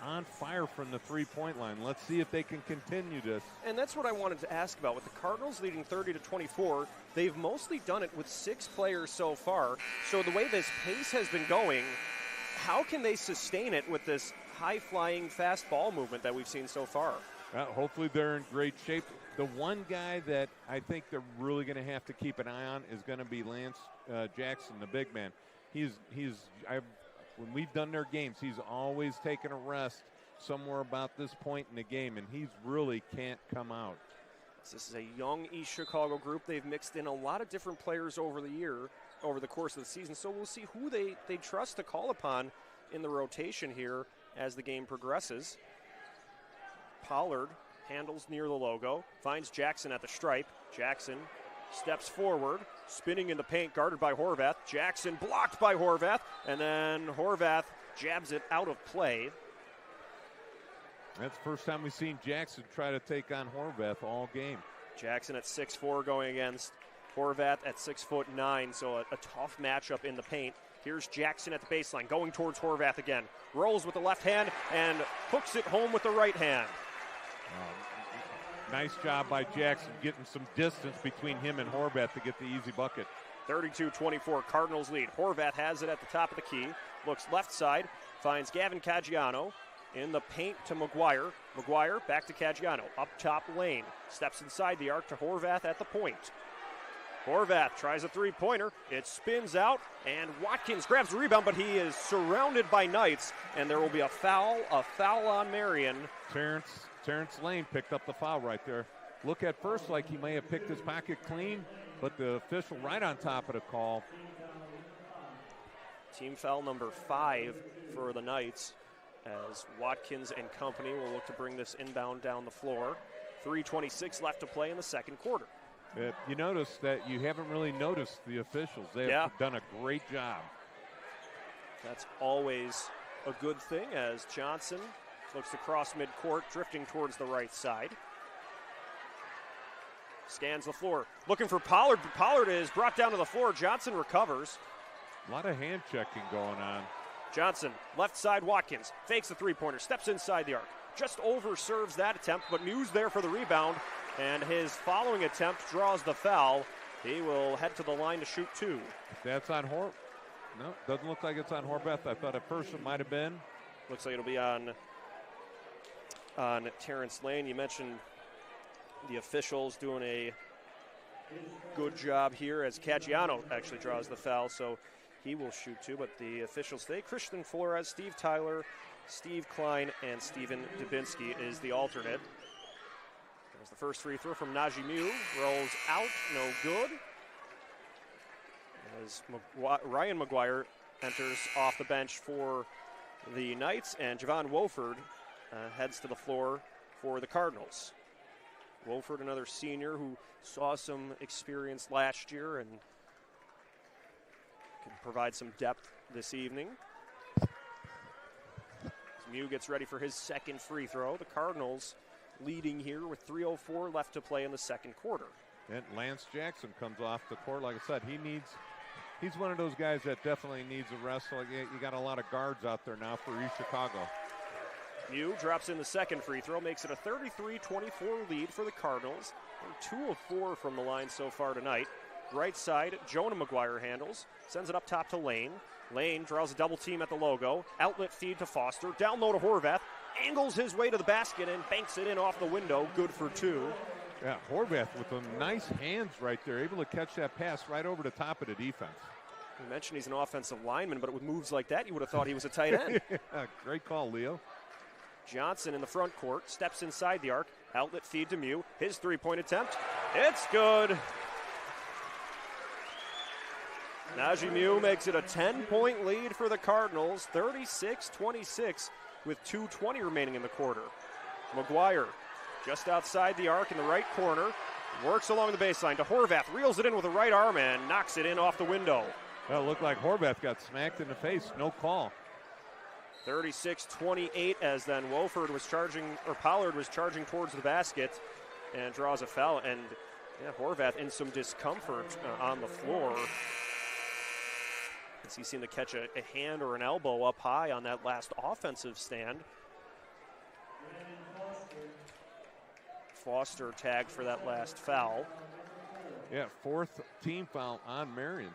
Speaker 3: on fire from the three-point line. Let's see if they can continue this.
Speaker 2: And that's what I wanted to ask about. With the Cardinals leading 30-24, they've mostly done it with 6 players so far. So the way this pace has been going, how can they sustain it with this high-flying, fast ball movement that we've seen so far?
Speaker 3: Hopefully they're in great shape. The one guy that I think they're really going to have to keep an eye on is going to be Lance Jackson, the big man. When we've done their games, he's always taken a rest somewhere about this point in the game, and he really can't come out.
Speaker 2: This is a young East Chicago group. They've mixed in a lot of different players over the course of the season, so we'll see who they trust to call upon in the rotation here as the game progresses. Pollard handles near the logo, finds Jackson at the stripe. Jackson steps forward, spinning in the paint, guarded by Horvath. Jackson blocked by Horvath, and then Horvath jabs it out of play.
Speaker 3: That's the first time we've seen Jackson try to take on Horvath all game.
Speaker 2: Jackson at 6'4", going against Horvath at 6'9", so a tough matchup in the paint. Here's Jackson at the baseline, going towards Horvath again. Rolls with the left hand and hooks it home with the right hand.
Speaker 3: Nice job by Jackson getting some distance between him and Horvath to get the easy bucket.
Speaker 2: 32-24, Cardinals lead. Horvath has it at the top of the key. Looks left side, finds Gavin Caggiano in the paint to McGuire. McGuire back to Caggiano, up top lane. Steps inside the arc to Horvath at the point. Horvath tries a three-pointer. It spins out, and Watkins grabs the rebound, but he is surrounded by Knights, and there will be a foul on Marian.
Speaker 3: Terrence Lane picked up the foul right there. Look at first like he may have picked his pocket clean, but the official right on top of the call.
Speaker 2: Team foul number 5 for the Knights as Watkins and company will look to bring this inbound down the floor. 3:26 left to play in the second quarter.
Speaker 3: You notice that you haven't really noticed the officials. They have done a great job.
Speaker 2: That's always a good thing as Johnson looks across midcourt, drifting towards the right side. Scans the floor, looking for Pollard. Pollard is brought down to the floor. Johnson recovers.
Speaker 3: A lot of hand checking going on.
Speaker 2: Johnson, left side Watkins, fakes the three-pointer, steps inside the arc. Just over serves that attempt, but Mew's there for the rebound, and his following attempt draws the foul. He will head to the line to shoot 2.
Speaker 3: That's on No, doesn't look like it's on Horvath. I thought at first it might have been.
Speaker 2: Looks like it'll be on Terrence Lane. You mentioned the officials doing a good job here as Caggiano actually draws the foul, so he will shoot 2, but the officials stay. Christian Flores, Steve Tyler, Steve Klein, and Steven Dubinsky is the alternate. There's the first free throw from Najee Mew. Rolls out, no good. As Ryan McGuire enters off the bench for the Knights, and Javon Wofford heads to the floor for the Cardinals. Wofford, another senior who saw some experience last year and can provide some depth this evening. As Mew gets ready for his second free throw. The Cardinals leading here with 3:04 left to play in the second quarter.
Speaker 3: And Lance Jackson comes off the court. Like I said, he's one of those guys that definitely needs a rest. So you got a lot of guards out there now for East Chicago.
Speaker 2: Mew drops in the second free throw, makes it a 33-24 lead for the Cardinals. And 2 of 4 from the line so far tonight. Right side, Jonah McGuire handles, sends it up top to Lane. Lane draws a double team at the logo. Outlet feed to Foster. Down low to Horvath. Angles his way to the basket and banks it in off the window. Good for 2.
Speaker 3: Yeah, Horvath with some nice hands right there, able to catch that pass right over the top of the defense.
Speaker 2: You mentioned he's an offensive lineman, but with moves like that, you would have thought he was a tight end.
Speaker 3: Great call, Leo.
Speaker 2: Johnson in the front court, steps inside the arc. Outlet feed to Mew. His three-point attempt. It's good. Najee Mew makes it a 10-point lead for the Cardinals, 36-26 with 2:20 remaining in the quarter. McGuire just outside the arc in the right corner, works along the baseline to Horvath, reels it in with the right arm and knocks it in off the window.
Speaker 3: Well, it looked like Horvath got smacked in the face. No call.
Speaker 2: 36-28 as then Pollard was charging towards the basket and draws a foul. And Horvath in some discomfort on the floor as he seemed to catch a hand or an elbow up high on that last offensive stand. Foster tagged for that last foul.
Speaker 3: Yeah, 4th team foul on Marian.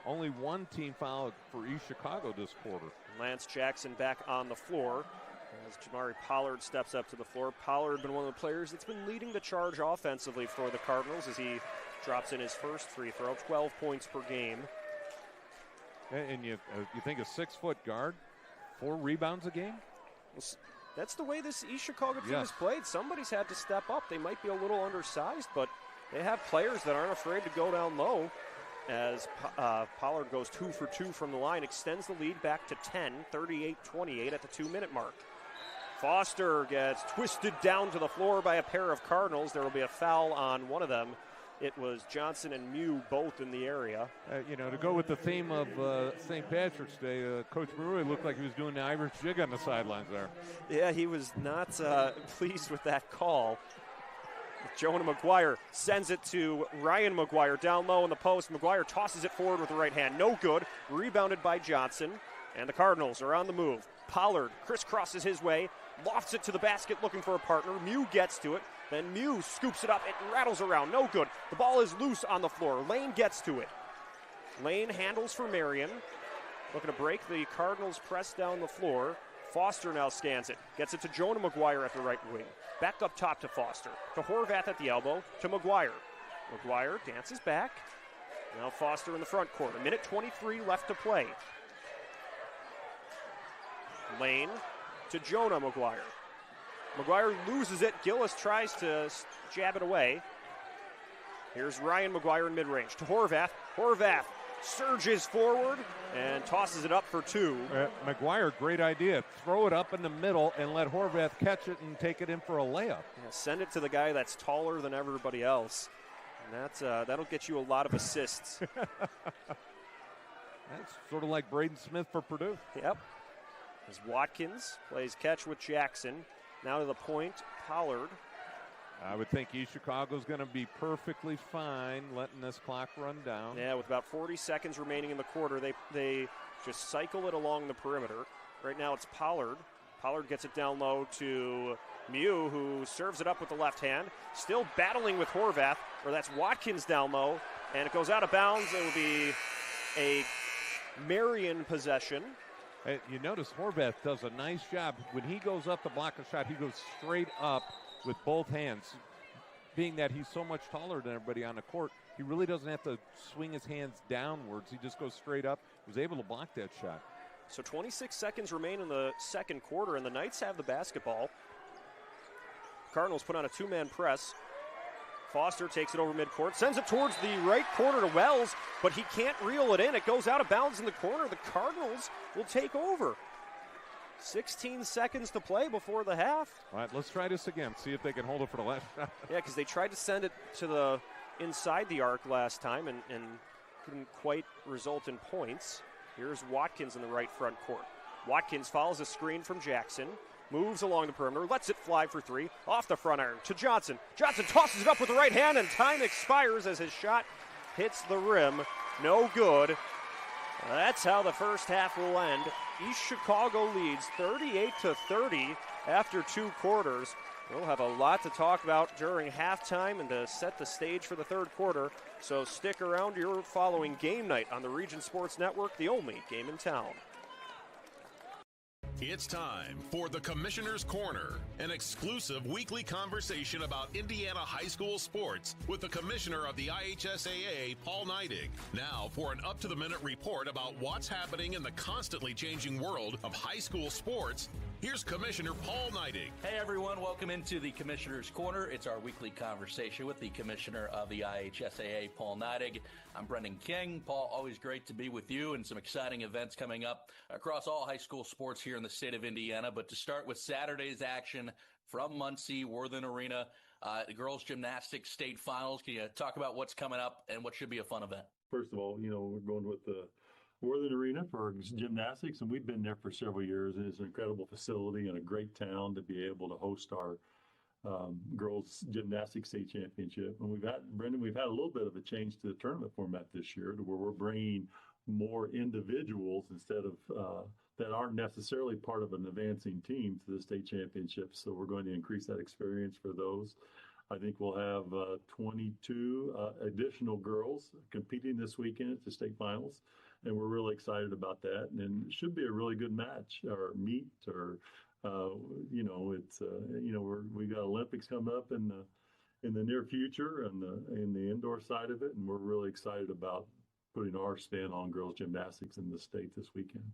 Speaker 3: Only 1 team foul for East Chicago this quarter.
Speaker 2: Lance Jackson back on the floor as Jamari Pollard steps up to the floor. Pollard been one of the players that's been leading the charge offensively for the Cardinals as he drops in his first free throw, 12 points per game.
Speaker 3: And you think a 6-foot guard, 4 rebounds a game?
Speaker 2: That's the way this East Chicago team has played. Somebody's had to step up. They might be a little undersized, but they have players that aren't afraid to go down low. As Pollard goes 2 for 2 from the line, extends the lead back to 10, 38-28 at the 2-minute mark. Foster gets twisted down to the floor by a pair of Cardinals. There will be a foul on one of them. It was Johnson and Mew both in the area.
Speaker 3: To go with the theme of St. Patrick's Day, Coach Brewery looked like he was doing the Irish jig on the sidelines there.
Speaker 2: Yeah, he was not pleased with that call. Jonah McGuire sends it to Ryan McGuire down low in the post. McGuire tosses it forward with the right hand. No good. Rebounded by Johnson. And the Cardinals are on the move. Pollard crisscrosses his way, lofts it to the basket looking for a partner. Mew gets to it. Then Mew scoops it up. It rattles around. No good. The ball is loose on the floor. Lane gets to it. Lane handles for Marian. Looking to break the Cardinals press down the floor. Foster now scans it. Gets it to Jonah McGuire at the right wing. Back up top to Foster. To Horvath at the elbow. To McGuire. McGuire dances back. Now Foster in the front court. 1:23 left to play. Lane to Jonah McGuire. McGuire loses it. Gillis tries to jab it away. Here's Ryan McGuire in mid-range. To Horvath. Horvath surges forward and tosses it up for 2.
Speaker 3: McGuire, great idea. Throw it up in the middle and let Horvath catch it and take it in for a layup.
Speaker 2: Yeah, send it to the guy that's taller than everybody else. And that'll get you a lot of assists.
Speaker 3: That's sort of like Braden Smith for Purdue.
Speaker 2: Yep. As Watkins plays catch with Jackson. Now to the point, Pollard.
Speaker 3: I would think East Chicago's going to be perfectly fine letting this clock run down.
Speaker 2: Yeah, with about 40 seconds remaining in the quarter, they just cycle it along the perimeter. Right now it's Pollard. Pollard gets it down low to Mew, who serves it up with the left hand. Still battling with Horvath, or that's Watkins down low, and it goes out of bounds. It will be a Marian possession.
Speaker 3: Hey, you notice Horvath does a nice job. When he goes up to block a shot, he goes straight up with both hands. Being that he's so much taller than everybody on the court, he really doesn't have to swing his hands downwards. He just goes straight up. He was able to block that shot.
Speaker 2: So 26 seconds remain in the second quarter, and the Knights have the basketball. Cardinals put on a 2-man press. Foster takes it over midcourt, sends it towards the right corner to Wells, but he can't reel it in. It goes out of bounds in the corner. The Cardinals will take over. 16 seconds to play before the half.
Speaker 3: All right, let's try this again. See if they can hold it for the last shot.
Speaker 2: Yeah, because they tried to send it to the inside the arc last time and couldn't quite result in points. Here's Watkins in the right front court. Watkins follows a screen from Jackson. Moves along the perimeter, lets it fly for 3, off the front iron to Johnson. Johnson tosses it up with the right hand, and time expires as his shot hits the rim. No good. That's how the first half will end. East Chicago leads 38-30 after 2 quarters. We'll have a lot to talk about during halftime and to set the stage for the third quarter. So stick around. You're following Game Night on the Region Sports Network, the only game in town.
Speaker 7: It's time for the Commissioner's Corner, an exclusive weekly conversation about Indiana high school sports with the Commissioner of the IHSAA, Paul Neidig. Now for an up-to-the-minute report about what's happening in the constantly changing world of high school sports, here's Commissioner Paul Neidig.
Speaker 8: Hey everyone, welcome into the Commissioner's Corner. It's our weekly conversation with the Commissioner of the IHSAA, Paul Neidig. I'm Brendan King. Paul, always great to be with you, and some exciting events coming up across all high school sports here in the state of Indiana. But to start with Saturday's action from Muncie, Worthen Arena, the girls gymnastics state finals. Can you talk about what's coming up and what should be a fun event?
Speaker 9: first of all, we're going with the Worthing Arena for gymnastics, and we've been there for several years, and it's an incredible facility and a great town to be able to host our girls gymnastics state championship. And we've had a little bit of a change to the tournament format this year, to where we're bringing more individuals instead of that aren't necessarily part of an advancing team to the state championship. So we're going to increase that experience for those. I think we'll have 22 additional girls competing this weekend at the state finals, and we're really excited about that. And it should be a really good match or meet, or we got Olympics coming up in the near future, and in the indoor side of it, and we're really excited about putting our spin on girls gymnastics in the state this weekend.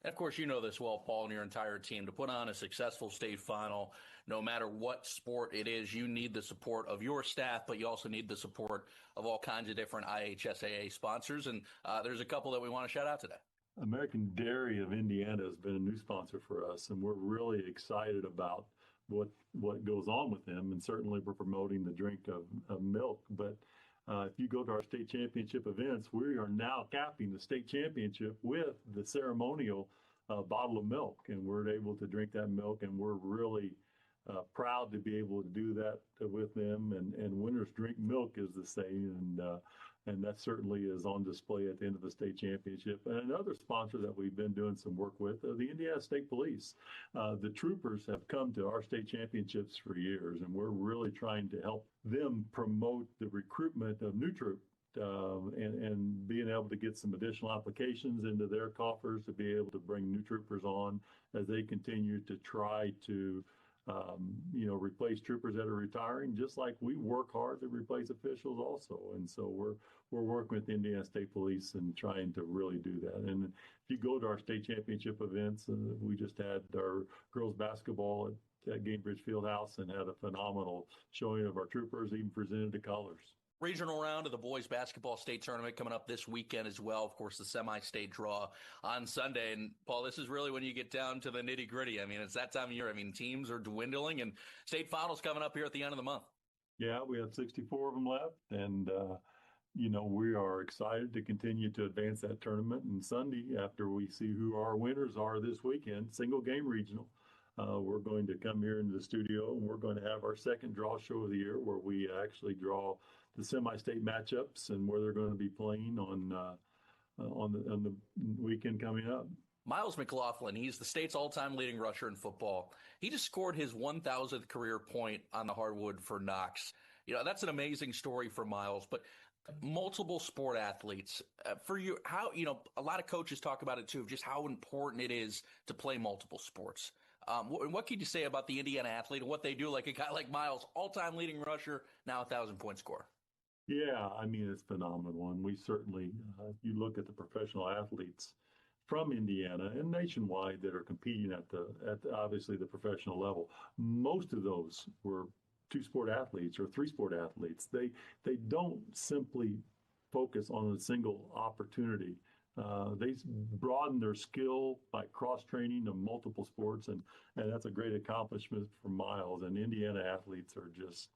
Speaker 8: And of course, you know this well, Paul, and your entire team. To put on a successful state final, no matter what sport it is, you need the support of your staff, but you also need the support of all kinds of different IHSAA sponsors. And there's a couple that we want to shout out today.
Speaker 9: American Dairy of Indiana has been a new sponsor for us, and we're really excited about what goes on with them. And certainly we're promoting the drink of milk. But if you go to our state championship events, we are now capping the state championship with the ceremonial bottle of milk, and we're able to drink that milk, and we're really proud to be able to do that with them. And winners drink milk, is the saying, and that certainly is on display at the end of the state championship. And another sponsor that we've been doing some work with, the Indiana State Police. The troopers have come to our state championships for years, and we're really trying to help them promote the recruitment of new troops. And being able to get some additional applications into their coffers to be able to bring new troopers on as they continue to try to replace troopers that are retiring, just like we work hard to replace officials also. And so we're working with the Indiana State Police and trying to really do that. And if you go to our state championship events, we just had our girls basketball at Gamebridge Fieldhouse and had a phenomenal showing of our troopers, even presented the colors.
Speaker 8: Regional round of the boys basketball state tournament coming up this weekend as well. Of course, the semi-state draw on Sunday. And Paul, this is really when you get down to the nitty-gritty. I mean, it's that time of year. I mean, teams are dwindling, and state finals coming up here at the end of the month.
Speaker 9: Yeah, we have 64 of them left, and we are excited to continue to advance that tournament. And Sunday, after we see who our winners are this weekend, single game regional, we're going to come here into the studio, and we're going to have our second draw show of the year, where we actually draw the semi-state matchups and where they're going to be playing on the weekend coming up.
Speaker 8: Miles McLaughlin, he's the state's all-time leading rusher in football. He just scored his 1,000th career point on the hardwood for Knox. That's an amazing story for Miles, but multiple sport athletes. For you, how, a lot of coaches talk about it too, just how important it is to play multiple sports. What can you say about the Indiana athlete and what they do, like a guy like Miles, all-time leading rusher, now 1,000-point scorer?
Speaker 9: Yeah, I mean, it's phenomenal. And we certainly, if you look at the professional athletes from Indiana and nationwide that are competing at obviously the professional level, most of those were two-sport athletes or three-sport athletes. They don't simply focus on a single opportunity. They broaden their skill by cross-training to multiple sports, and that's a great accomplishment for Miles. And Indiana athletes are just,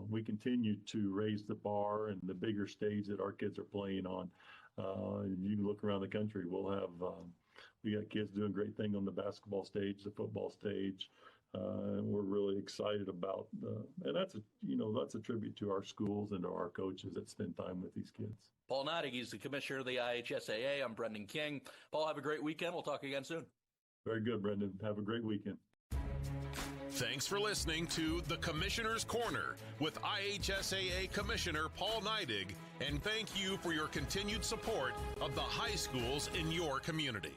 Speaker 9: we continue to raise the bar and the bigger stage that our kids are playing on. You can look around the country. We got kids doing great things on the basketball stage, the football stage. And we're really excited about, and that's a tribute to our schools and to our coaches that spend time with these kids.
Speaker 8: Paul Neidig, he's the commissioner of the IHSAA. I'm Brendan King. Paul, have a great weekend. We'll talk again soon.
Speaker 9: Very good, Brendan. Have a great weekend.
Speaker 7: Thanks for listening to The Commissioner's Corner with IHSAA Commissioner Paul Neidig, and thank you for your continued support of the high schools in your community.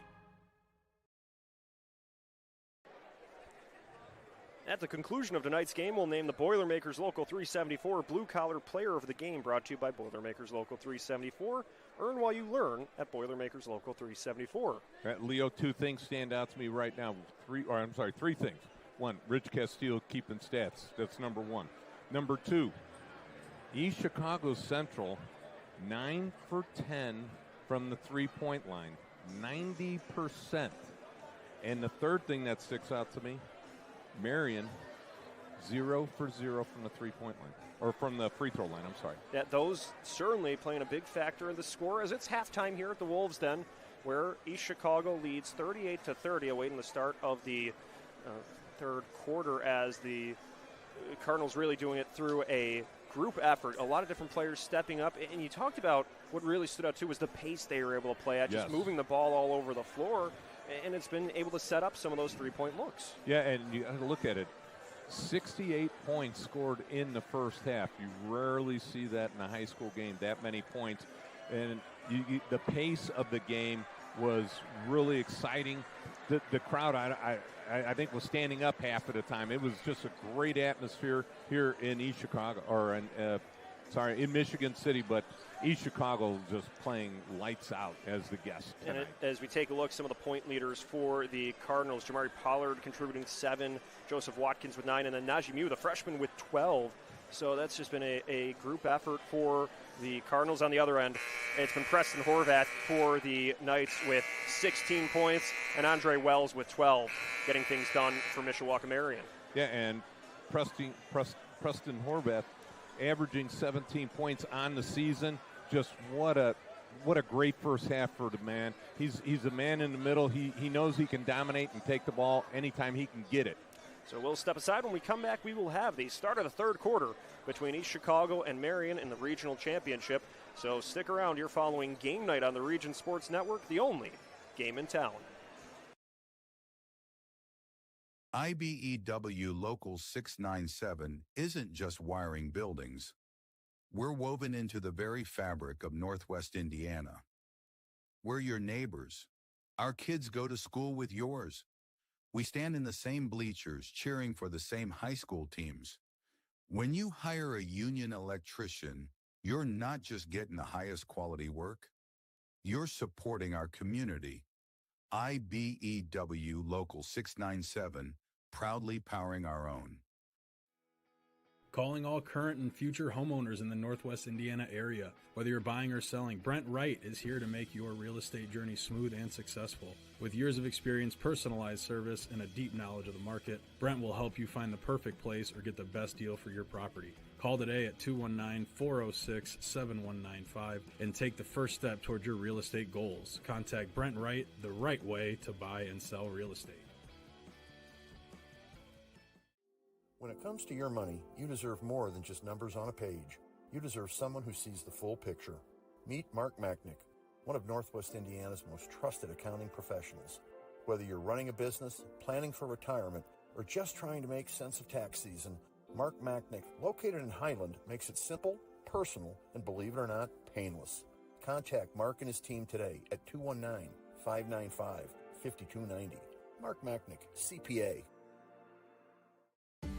Speaker 2: At the conclusion of tonight's game, we'll name the Boilermakers Local 374 Blue Collar Player of the Game, brought to you by Boilermakers Local 374. Earn while you learn at Boilermakers Local 374.
Speaker 3: Leo, two things stand out to me right now. Three things. One, Rich Castillo keeping stats. That's number one. Number two, East Chicago Central, 9 for 10 from the three-point line, 90%. And the third thing that sticks out to me, Marian, 0 for 0 from the three-point line. or from the free throw line, I'm sorry.
Speaker 2: Yeah, those certainly playing a big factor in the score as it's halftime here at the Wolves Den, where East Chicago leads 38-30, awaiting the start of the third quarter as the Cardinals really doing it through a group effort. A lot of different players stepping up. And you talked about what really stood out, too, was the pace they were able to play at, just moving the ball all over the floor. And it's been able to set up some of those three-point looks.
Speaker 3: Yeah, and you have to look at it. 68 points scored in the first half. You rarely see that in a high school game, that many points. And the pace of the game was really exciting. The crowd, I think, was standing up half of the time. It was just a great atmosphere here in East Chicago, or in Michigan City, but East Chicago just playing lights out as the guest tonight.
Speaker 2: And as we take a look, some of the point leaders for the Cardinals, Jamari Pollard contributing 7, Joseph Watkins with 9, and then Najee Mew, the freshman, with 12. So that's just been a group effort for the Cardinals. On the other end, it's been Preston Horvath for the Knights with 16 points, and Andre Wells with 12, getting things done for Mishawaka Marian.
Speaker 3: Yeah, and Preston Horvath averaging 17 points on the season. Just what a great first half for the man. He's a man in the middle. He knows he can dominate and take the ball anytime he can get it.
Speaker 2: So we'll step aside. When we come back, we will have the start of the third quarter between East Chicago and Marian in the regional championship. So stick around. You're following Game Night on the Region Sports Network, the only game in town.
Speaker 10: IBEW Local 697 isn't just wiring buildings. We're woven into the very fabric of Northwest Indiana. We're your neighbors. Our kids go to school with yours. We stand in the same bleachers cheering for the same high school teams. When you hire a union electrician, you're not just getting the highest quality work. You're supporting our community. IBEW Local 697, proudly powering our own.
Speaker 11: Calling all current and future homeowners in the Northwest Indiana area. Whether you're buying or selling, Brent Wright is here to make your real estate journey smooth and successful. With years of experience, personalized service, and a deep knowledge of the market, Brent will help you find the perfect place or get the best deal for your property. Call today at 219-406-7195 and take the first step towards your real estate goals. Contact Brent Wright, the right way to buy and sell real estate.
Speaker 12: When it comes to your money, you deserve more than just numbers on a page. You deserve someone who sees the full picture. Meet Mark Machnick, one of Northwest Indiana's most trusted accounting professionals. Whether you're running a business, planning for retirement, or just trying to make sense of tax season, Mark Machnick, located in Highland, makes it simple, personal, and believe it or not, painless. Contact Mark and his team today at 219-595-5290. Mark Machnick, CPA.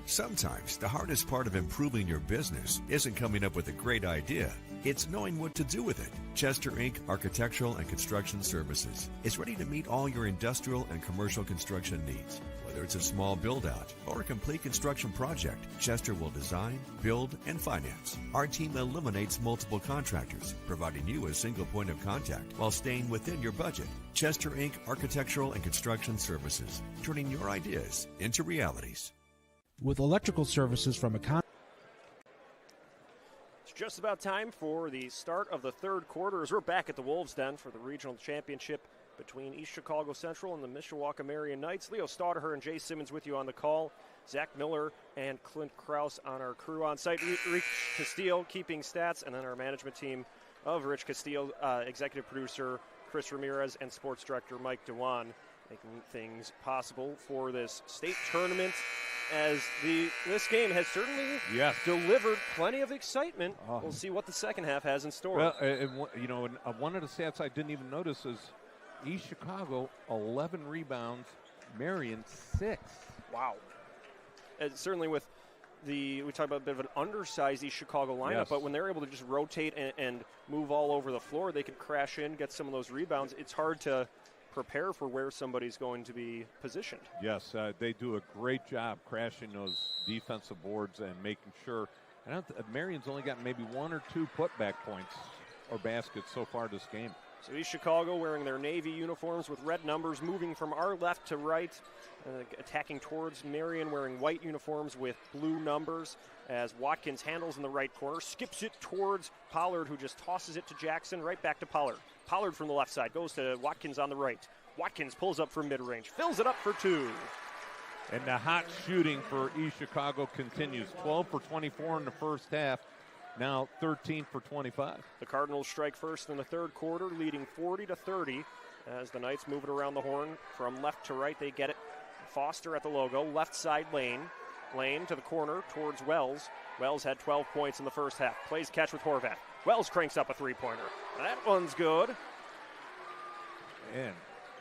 Speaker 13: Sometimes the hardest part of improving your business isn't coming up with a great idea. It's knowing what to do with it. Chester Inc. Architectural and Construction Services is ready to meet all your industrial and commercial construction needs. Whether it's a small build-out or a complete construction project, Chester will design, build, and finance. Our team eliminates multiple contractors, providing you a single point of contact while staying within your budget. Chester Inc. Architectural and Construction Services, turning your ideas into realities.
Speaker 14: With electrical services from
Speaker 2: It's just about time for the start of the third quarter as we're back at the Wolves Den for the regional championship between East Chicago Central and the Mishawaka Marian Knights. Leo Staudaher and Jay Simmons with you on the call. Zach Miller and Clint Krause on our crew on site. Rich Castillo keeping stats, and then our management team of Rich Castillo, executive producer Chris Ramirez, and sports director Mike Dewan, making things possible for this state tournament, as this game has certainly delivered plenty of excitement. We'll see what the second half has in store.
Speaker 3: Well, one of the stats I didn't even notice is East Chicago, 11 rebounds, Marian, 6.
Speaker 2: Wow. And certainly with we talked about a bit of an undersized East Chicago lineup, but when they're able to just rotate and move all over the floor, they can crash in, get some of those rebounds. It's hard to prepare for where somebody's going to be positioned.
Speaker 3: Yes, they do a great job crashing those defensive boards and making sure. Marian's only got maybe 1 or 2 putback points or baskets so far this game.
Speaker 2: So East Chicago wearing their navy uniforms with red numbers, moving from our left to right, attacking towards Marian wearing white uniforms with blue numbers as Watkins handles in the right corner, skips it towards Pollard, who just tosses it to Jackson, right back to Pollard. Pollard from the left side goes to Watkins on the right. Watkins pulls up from mid-range, fills it up for 2.
Speaker 3: And the hot shooting for East Chicago continues. 12 for 24 in the first half, now 13 for 25.
Speaker 2: The Cardinals strike first in the third quarter, leading 40-30 as the Knights move it around the horn from left to right. They get it. Foster at the logo, left side lane. Lane to the corner towards Wells. Wells had 12 points in the first half. Plays catch with Horvath. Wells cranks up a three-pointer. That one's good.
Speaker 3: And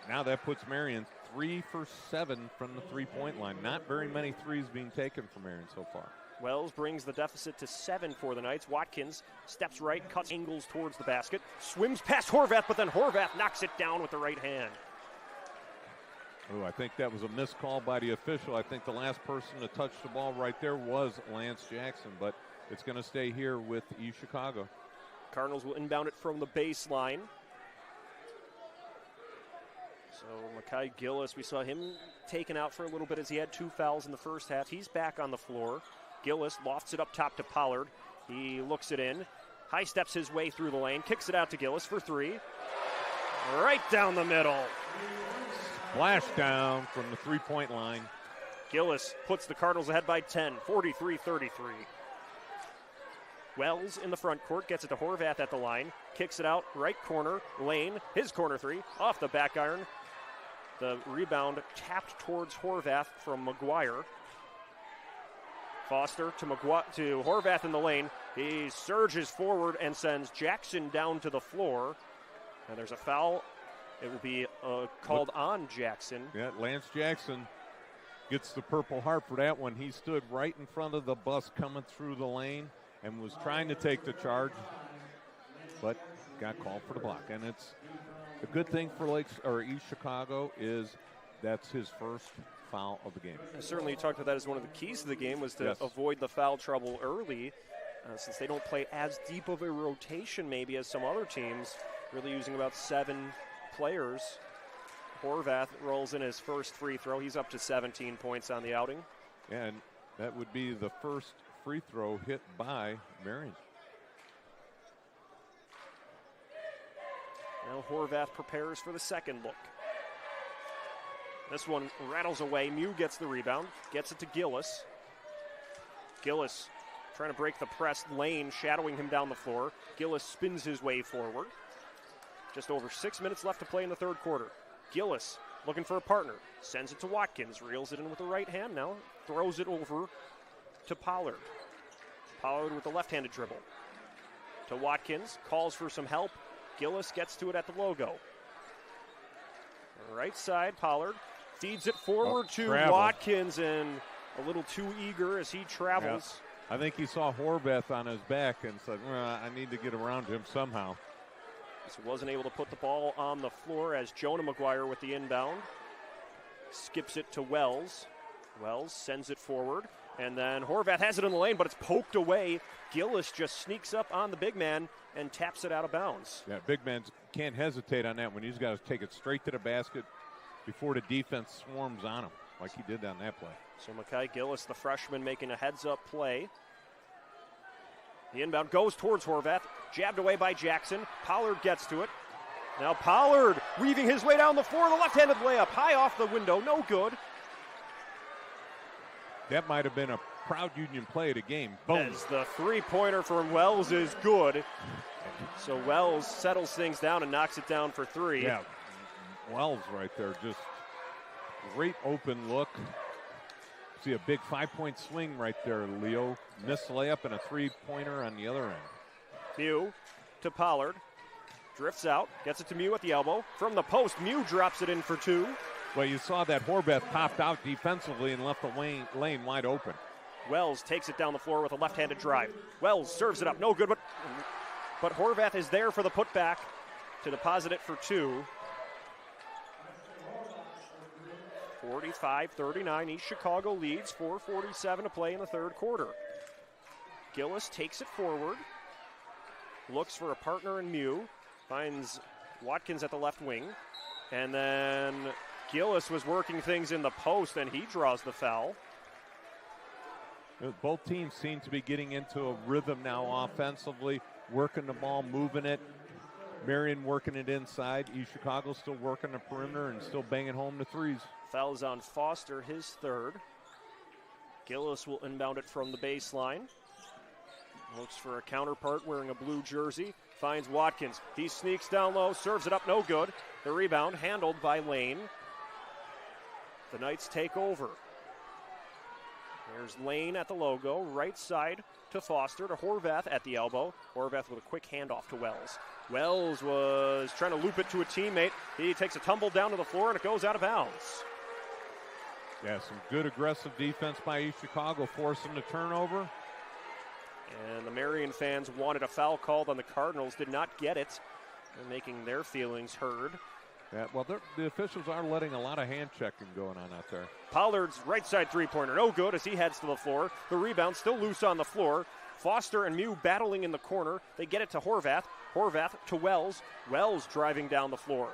Speaker 3: now that puts Marian 3 for 7 from the three-point line. Not very many threes being taken from Marian so far.
Speaker 2: Wells brings the deficit to 7 for the Knights. Watkins steps right, cuts angles towards the basket, swims past Horvath, but then Horvath knocks it down with the right hand.
Speaker 3: Oh, I think that was a missed call by the official. I think the last person to touch the ball right there was Lance Jackson, but it's going to stay here with East Chicago.
Speaker 2: Cardinals will inbound it from the baseline. So Makai Gillis, we saw him taken out for a little bit as he had 2 fouls in the first half. He's back on the floor. Gillis lofts it up top to Pollard. He looks it in. High steps his way through the lane, kicks it out to Gillis for 3. Right down the middle.
Speaker 3: Splash down from the three-point line.
Speaker 2: Gillis puts the Cardinals ahead by 10, 43-33. Wells in the front court, gets it to Horvath at the line, kicks it out, right corner, Lane, his corner 3, off the back iron. The rebound tapped towards Horvath from McGuire. Foster to Horvath in the lane. He surges forward and sends Jackson down to the floor. And there's a foul. It will be called on Jackson.
Speaker 3: Yeah, Lance Jackson gets the Purple Heart for that one. He stood right in front of the bus coming through the lane and was trying to take the charge, but got called for the block. And it's a good thing for East Chicago is that's his first foul of the game.
Speaker 2: And certainly you talked about that as one of the keys to the game was to avoid the foul trouble early, since they don't play as deep of a rotation maybe as some other teams, really using about 7 players. Horvath rolls in his first free throw. He's up to 17 points on the outing.
Speaker 3: And that would be the first free throw hit by Marian.
Speaker 2: Now Horvath prepares for the second look. This one rattles away. Mew gets the rebound, gets it to Gillis. Gillis trying to break the press. Lane shadowing him down the floor. Gillis spins his way forward. Just over 6 minutes left to play in the third quarter. Gillis looking for a partner. Sends it to Watkins. Reels it in with the right hand now. Throws it over to Pollard. Pollard with the left-handed dribble. To Watkins. Calls for some help. Gillis gets to it at the logo. Right side, Pollard. Feeds it forward to Watkins, and a little too eager as he travels.
Speaker 3: Yeah. I think he saw Horvath on his back and said, I need to get around him somehow.
Speaker 2: So wasn't able to put the ball on the floor as Jonah McGuire with the inbound. Skips it to Wells. Wells sends it forward. And then Horvath has it in the lane, but it's poked away. Gillis just sneaks up on the big man and taps it out of bounds.
Speaker 3: Yeah, big man can't hesitate on that one. He's got to take it straight to the basket before the defense swarms on him, like he did on that play.
Speaker 2: So Makai Gillis, the freshman, making a heads-up play. The inbound goes towards Horvath, jabbed away by Jackson. Pollard gets to it. Now Pollard weaving his way down the floor, the left-handed layup, high off the window, no good.
Speaker 3: That might have been a proud Union play of the game. Boom.
Speaker 2: As the three-pointer from Wells is good. So Wells settles things down and knocks it down for 3.
Speaker 3: Yeah, Wells right there, just great open look. See a big 5-point swing right there, Leo. Missed layup and a three-pointer on the other end.
Speaker 2: Mew to Pollard. Drifts out, gets it to Mew at the elbow. From the post, Mew drops it in for 2.
Speaker 3: Well, you saw that Horvath popped out defensively and left the lane wide open.
Speaker 2: Wells takes it down the floor with a left-handed drive. Wells serves it up, no good, but Horvath is there for the putback to deposit it for 2. 45-39, East Chicago leads, 4:47 to play in the third quarter. Gillis takes it forward, looks for a partner in Mew, finds Watkins at the left wing. And then Gillis was working things in the post, and he draws the foul.
Speaker 3: Both teams seem to be getting into a rhythm now offensively, working the ball, moving it. Marian working it inside. East Chicago still working the perimeter and still banging home the threes.
Speaker 2: Foul's on Foster, his third. Gillis will inbound it from the baseline. Looks for a counterpart wearing a blue jersey. Finds Watkins. He sneaks down low, serves it up, no good. The rebound handled by Lane. The Knights take over. There's Lane at the logo, right side to Foster, to Horvath at the elbow. Horvath with a quick handoff to Wells. Wells was trying to loop it to a teammate. He takes a tumble down to the floor, and it goes out of bounds.
Speaker 3: Yeah, some good aggressive defense by East Chicago, forcing the turnover.
Speaker 2: And the Marian fans wanted a foul called on the Cardinals, did not get it. They're making their feelings heard.
Speaker 3: Yeah, well, the officials are letting a lot of hand checking going on out there.
Speaker 2: Pollard's right side three-pointer, no good as he heads to the floor. The rebound still loose on the floor. Foster and Mew battling in the corner. They get it to Horvath. Horvath to Wells. Wells driving down the floor.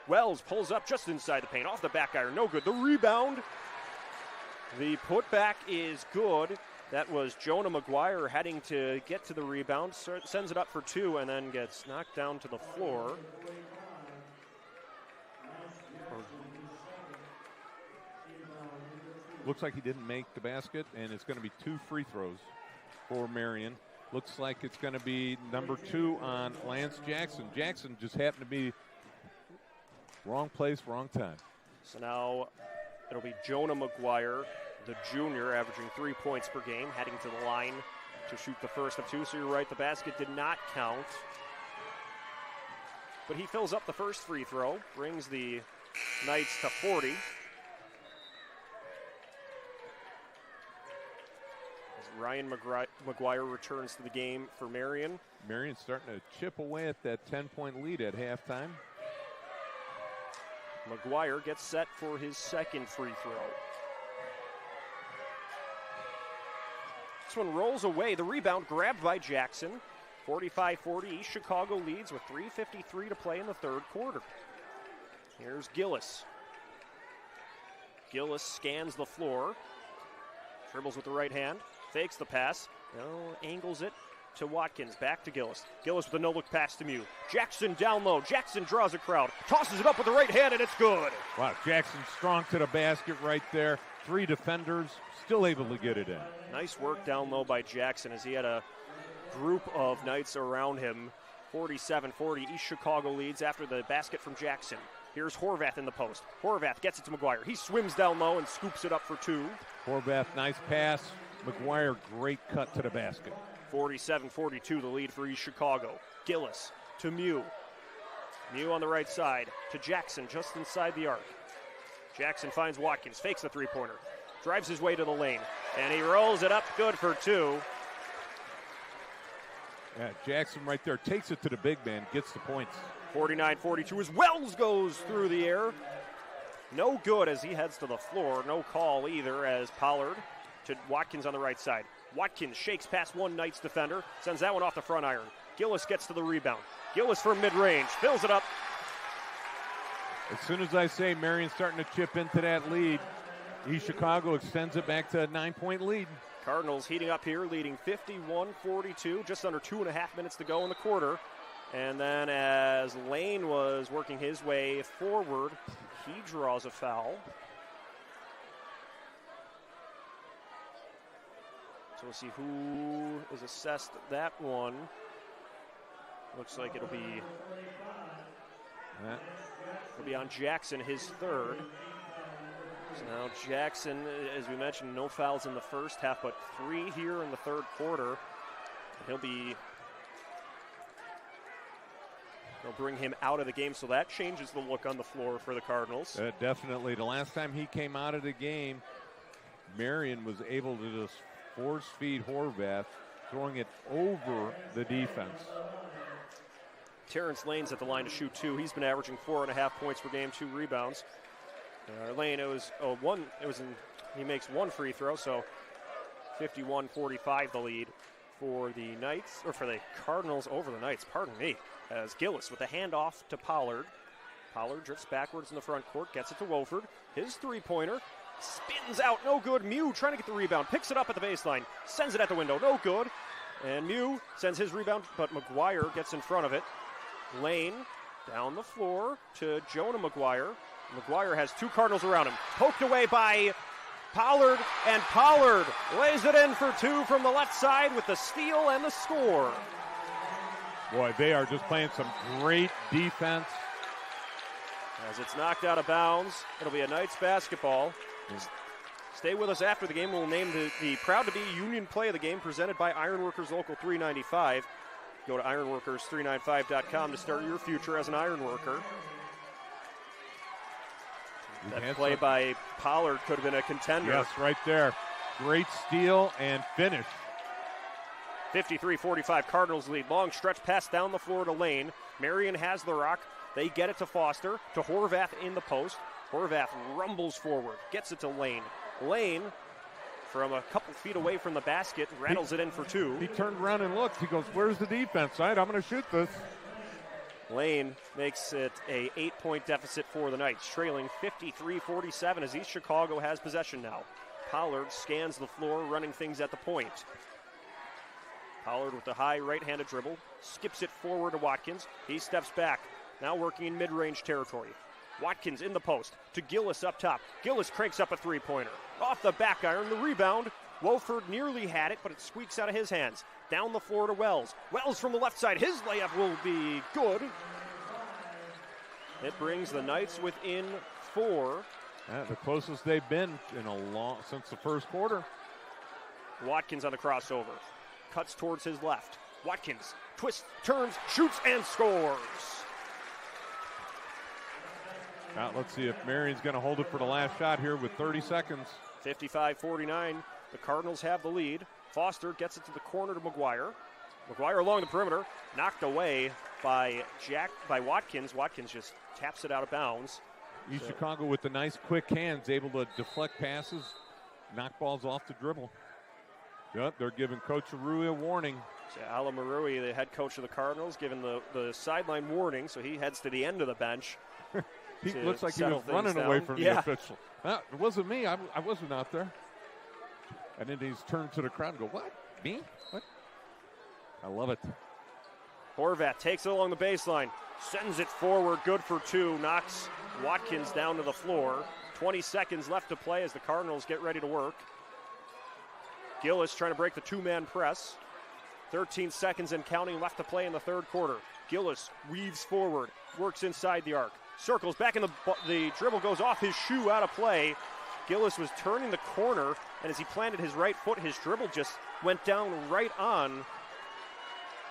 Speaker 2: Wells pulls up just inside the paint, off the back iron, no good. The rebound. The putback is good. That was Jonah McGuire heading to get to the rebound, sends it up for two, and then gets knocked down to the floor.
Speaker 3: Looks like he didn't make the basket, and it's going to be 2 free throws for Marian. Looks like it's going to be number 2 on Lance Jackson. Jackson just happened to be wrong place, wrong time.
Speaker 2: So now it'll be Jonah McGuire, the junior, averaging 3 points per game, heading to the line to shoot the first of 2. So you're right, the basket did not count. But he fills up the first free throw, brings the Knights to 40. As Ryan McGuire returns to the game for Marian.
Speaker 3: Marian's starting to chip away at that 10-point lead at halftime.
Speaker 2: McGuire gets set for his second free throw. This one rolls away. The rebound grabbed by Jackson. 45-40, East Chicago leads with 3:53 to play in the third quarter. Here's Gillis. Gillis scans the floor. Dribbles with the right hand. Fakes the pass. Angles it to Watkins. Back to Gillis. Gillis with a no-look pass to Mew. Jackson down low. Jackson draws a crowd. Tosses it up with the right hand, and it's good.
Speaker 3: Wow, Jackson strong to the basket right there. 3 defenders, still able to get it in.
Speaker 2: Nice work down low by Jackson as he had a group of Knights around him. 47-40, East Chicago leads after the basket from Jackson. Here's Horvath in the post. Horvath gets it to McGuire. He swims down low and scoops it up for 2.
Speaker 3: Horvath, nice pass. McGuire, great cut to the basket.
Speaker 2: 47-42, the lead for East Chicago. Gillis to Mew. Mew on the right side to Jackson just inside the arc. Jackson finds Watkins, fakes the three-pointer, drives his way to the lane, and he rolls it up good for 2.
Speaker 3: Yeah, Jackson right there takes it to the big man, gets the points.
Speaker 2: 49-42 as Wells goes through the air. No good as he heads to the floor. No call either as Pollard to Watkins on the right side. Watkins shakes past one Knights defender, sends that one off the front iron. Gillis gets to the rebound. Gillis from mid-range, fills it up.
Speaker 3: As soon as I say Marion's starting to chip into that lead, East Chicago extends it back to a 9-point lead.
Speaker 2: Cardinals heating up here, leading 51-42, just under 2.5 minutes to go in the quarter. And then as Lane was working his way forward, he draws a foul. So we'll see who is assessed that one. Looks like it'll be on Jackson, his third. So now Jackson, as we mentioned, no fouls in the first half, but 3 here in the third quarter. They'll bring him out of the game, so that changes the look on the floor for the Cardinals.
Speaker 3: Definitely. The last time he came out of the game, Marian was able to just force feed Horvath, throwing it over the defense.
Speaker 2: Terrence Lane's at the line to shoot 2. He's been averaging 4.5 points per game, 2 rebounds. Lane, he makes 1 free throw, so 51-45 the lead for the Knights, or for the Cardinals over the Knights, pardon me, as Gillis with the handoff to Pollard. Pollard drifts backwards in the front court, gets it to Wolford. His three-pointer spins out, no good. Mew trying to get the rebound, picks it up at the baseline, sends it at the window, no good. And Mew sends his rebound, but McGuire gets in front of it. Lane down the floor to Jonah McGuire. McGuire has two Cardinals around him. Poked away by Pollard, and Pollard lays it in for two from the left side with the steal and the score.
Speaker 3: Boy, they are just playing some great defense.
Speaker 2: As it's knocked out of bounds, it'll be a Knights basketball. Stay with us after the game. We'll name the proud-to-be Union Play of the game presented by Ironworkers Local 395. Go to ironworkers395.com to start your future as an ironworker. That play by Pollard could have been a contender.
Speaker 3: Yes, right there. Great steal and finish.
Speaker 2: 53-45 Cardinals lead. Long stretch pass down the floor to Lane. Marian has the rock. They get it to Foster, to Horvath in the post. Horvath rumbles forward, gets it to Lane. Lane, from a couple feet away from the basket, rattles it in for two.
Speaker 3: He turned around and looked. He goes, where's the defense? All right, I'm going to shoot this.
Speaker 2: Lane makes it a 8-point deficit for the Knights, trailing 53-47 as East Chicago has possession now. Pollard scans the floor, running things at the point. Pollard with the high right-handed dribble, skips it forward to Watkins. He steps back, now working in mid-range territory. Watkins in the post to Gillis up top. Gillis cranks up a three-pointer. Off the back iron, the rebound. Wolford nearly had it, but it squeaks out of his hands. Down the floor to Wells. Wells from the left side. His layup will be good. It brings the Knights within 4.
Speaker 3: The closest they've been since the first quarter.
Speaker 2: Watkins on the crossover. Cuts towards his left. Watkins twists, turns, shoots, and scores.
Speaker 3: Now let's see if Marion's going to hold it for the last shot here with 30 seconds.
Speaker 2: 55-49. The Cardinals have the lead. Foster gets it to the corner to McGuire. McGuire along the perimeter, knocked away by Watkins. Watkins just taps it out of bounds.
Speaker 3: East Chicago with the nice quick hands, able to deflect passes, knock balls off the dribble. Yep, they're giving Coach Arui a warning.
Speaker 2: So Alan Marui, the head coach of the Cardinals, giving the sideline warning, so he heads to the end of the bench.
Speaker 3: He looks like he was running away from the official. It wasn't me. I wasn't out there. And then he's turned to the crowd and go, what? Me? What? I love it.
Speaker 2: Horvath takes it along the baseline, sends it forward, good for two, knocks Watkins down to the floor. 20 seconds left to play as the Cardinals get ready to work. Gillis trying to break the two-man press. 13 seconds and counting left to play in the third quarter. Gillis weaves forward, works inside the arc, circles back in the dribble, goes off his shoe, out of play. Gillis was turning the corner, and as he planted his right foot, his dribble just went down right on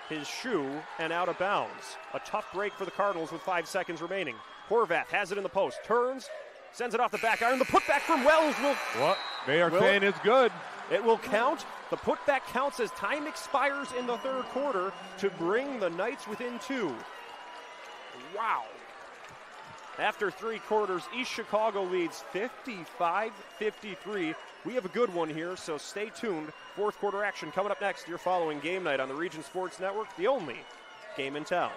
Speaker 2: his shoe and out of bounds. A tough break for the Cardinals with 5 seconds remaining. Horvath has it in the post, turns, sends it off the back iron. The putback from Wells will...
Speaker 3: What? They are saying it's good.
Speaker 2: It will count. The putback counts as time expires in the third quarter to bring the Knights within 2. Wow. After 3 quarters, East Chicago leads 55-53. We have a good one here, so stay tuned. Fourth quarter action coming up next. You're following Game Night on the Region Sports Network, the only game in town.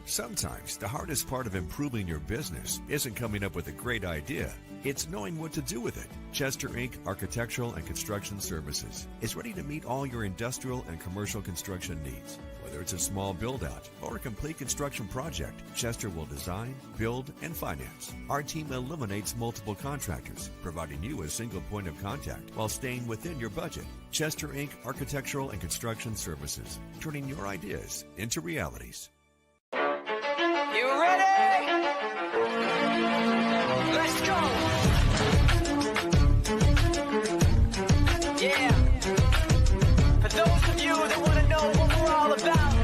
Speaker 13: Sometimes the hardest part of improving your business isn't coming up with a great idea. It's knowing what to do with it. Chester Inc. Architectural and Construction Services is ready to meet all your industrial and commercial construction needs. Whether it's a small build-out or a complete construction project, Chester will design, build, and finance. Our team eliminates multiple contractors, providing you a single point of contact while staying within your budget. Chester Inc. Architectural and Construction Services, turning your ideas into realities.
Speaker 15: You ready? Let's go! Yeah! For those of you that want to know what we're all about,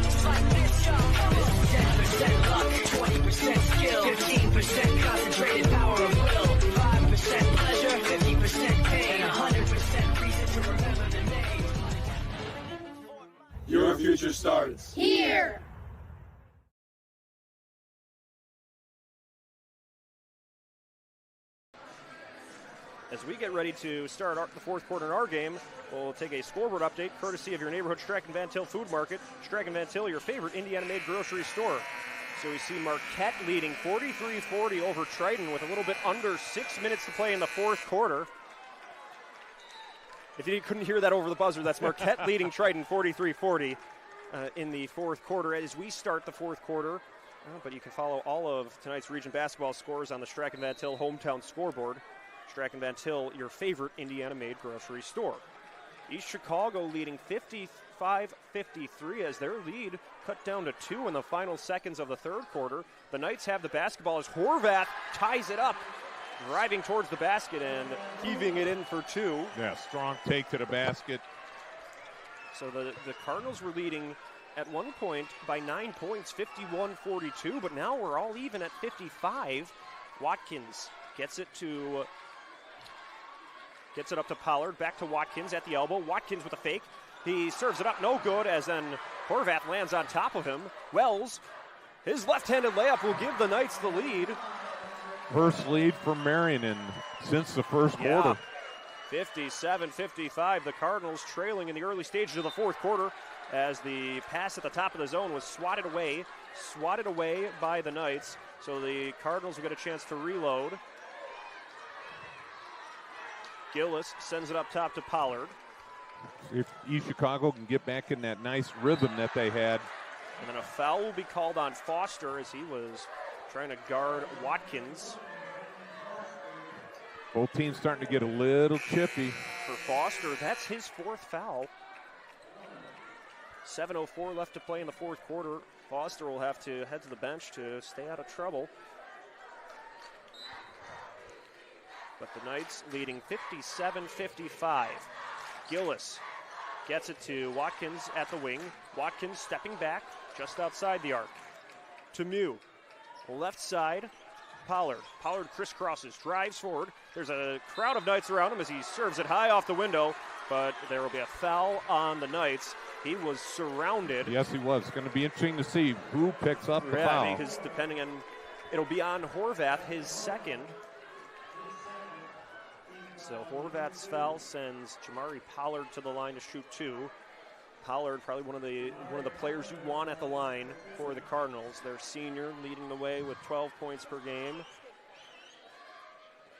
Speaker 15: it's like this, yo. This is 10% luck, 20% skill, 15% concentrated power of will, 5% pleasure, 50% pain, and 100% reason to remember the name.
Speaker 16: Your future starts
Speaker 15: here!
Speaker 2: As we get ready to start the fourth quarter in our game, we'll take a scoreboard update courtesy of your neighborhood Strachan Van Til Food Market. Strachan Van Til, your favorite Indiana-made grocery store. So we see Marquette leading 43-40 over Triton with a little bit under 6 minutes to play in the fourth quarter. If you couldn't hear that over the buzzer, that's Marquette leading Triton 43-40 in the fourth quarter as we start the fourth quarter. But you can follow all of tonight's region basketball scores on the Strachan Van Til hometown scoreboard. Strachan Van Til, your favorite Indiana-made grocery store. East Chicago leading 55-53 as their lead cut down to 2 in the final seconds of the third quarter. The Knights have the basketball as Horvath ties it up, driving towards the basket and heaving it in for 2.
Speaker 3: Yeah, strong take to the basket.
Speaker 2: So the Cardinals were leading at one point by 9 points, 51-42, but now we're all even at 55. Watkins gets it up to Pollard, back to Watkins at the elbow. Watkins with a fake. He serves it up, no good, as then Horvath lands on top of him. Wells, his left-handed layup will give the Knights the lead.
Speaker 3: First lead for Marion since the first quarter.
Speaker 2: 57-55, the Cardinals trailing in the early stages of the fourth quarter as the pass at the top of the zone was swatted away by the Knights. So the Cardinals will get a chance to reload. Gillis sends it up top to Pollard.
Speaker 3: If East Chicago can get back in that nice rhythm that they had.
Speaker 2: And then a foul will be called on Foster as he was trying to guard Watkins.
Speaker 3: Both teams starting to get a little chippy.
Speaker 2: For Foster, that's his fourth foul. 7:04 left to play in the fourth quarter. Foster will have to head to the bench to stay out of trouble. But the Knights leading 57-55. Gillis gets it to Watkins at the wing. Watkins stepping back just outside the arc. To Mew. Left side, Pollard. Pollard crisscrosses, drives forward. There's a crowd of Knights around him as he serves it high off the window, but there will be a foul on the Knights. He was surrounded.
Speaker 3: Yes, he was. It's going to be interesting to see who picks up the foul.
Speaker 2: Because depending on, it'll be on Horvath, his second. So Horvath's foul sends Jamari Pollard to the line to shoot 2. Pollard, probably one of the players you want at the line for the Cardinals. Their senior leading the way with 12 points per game.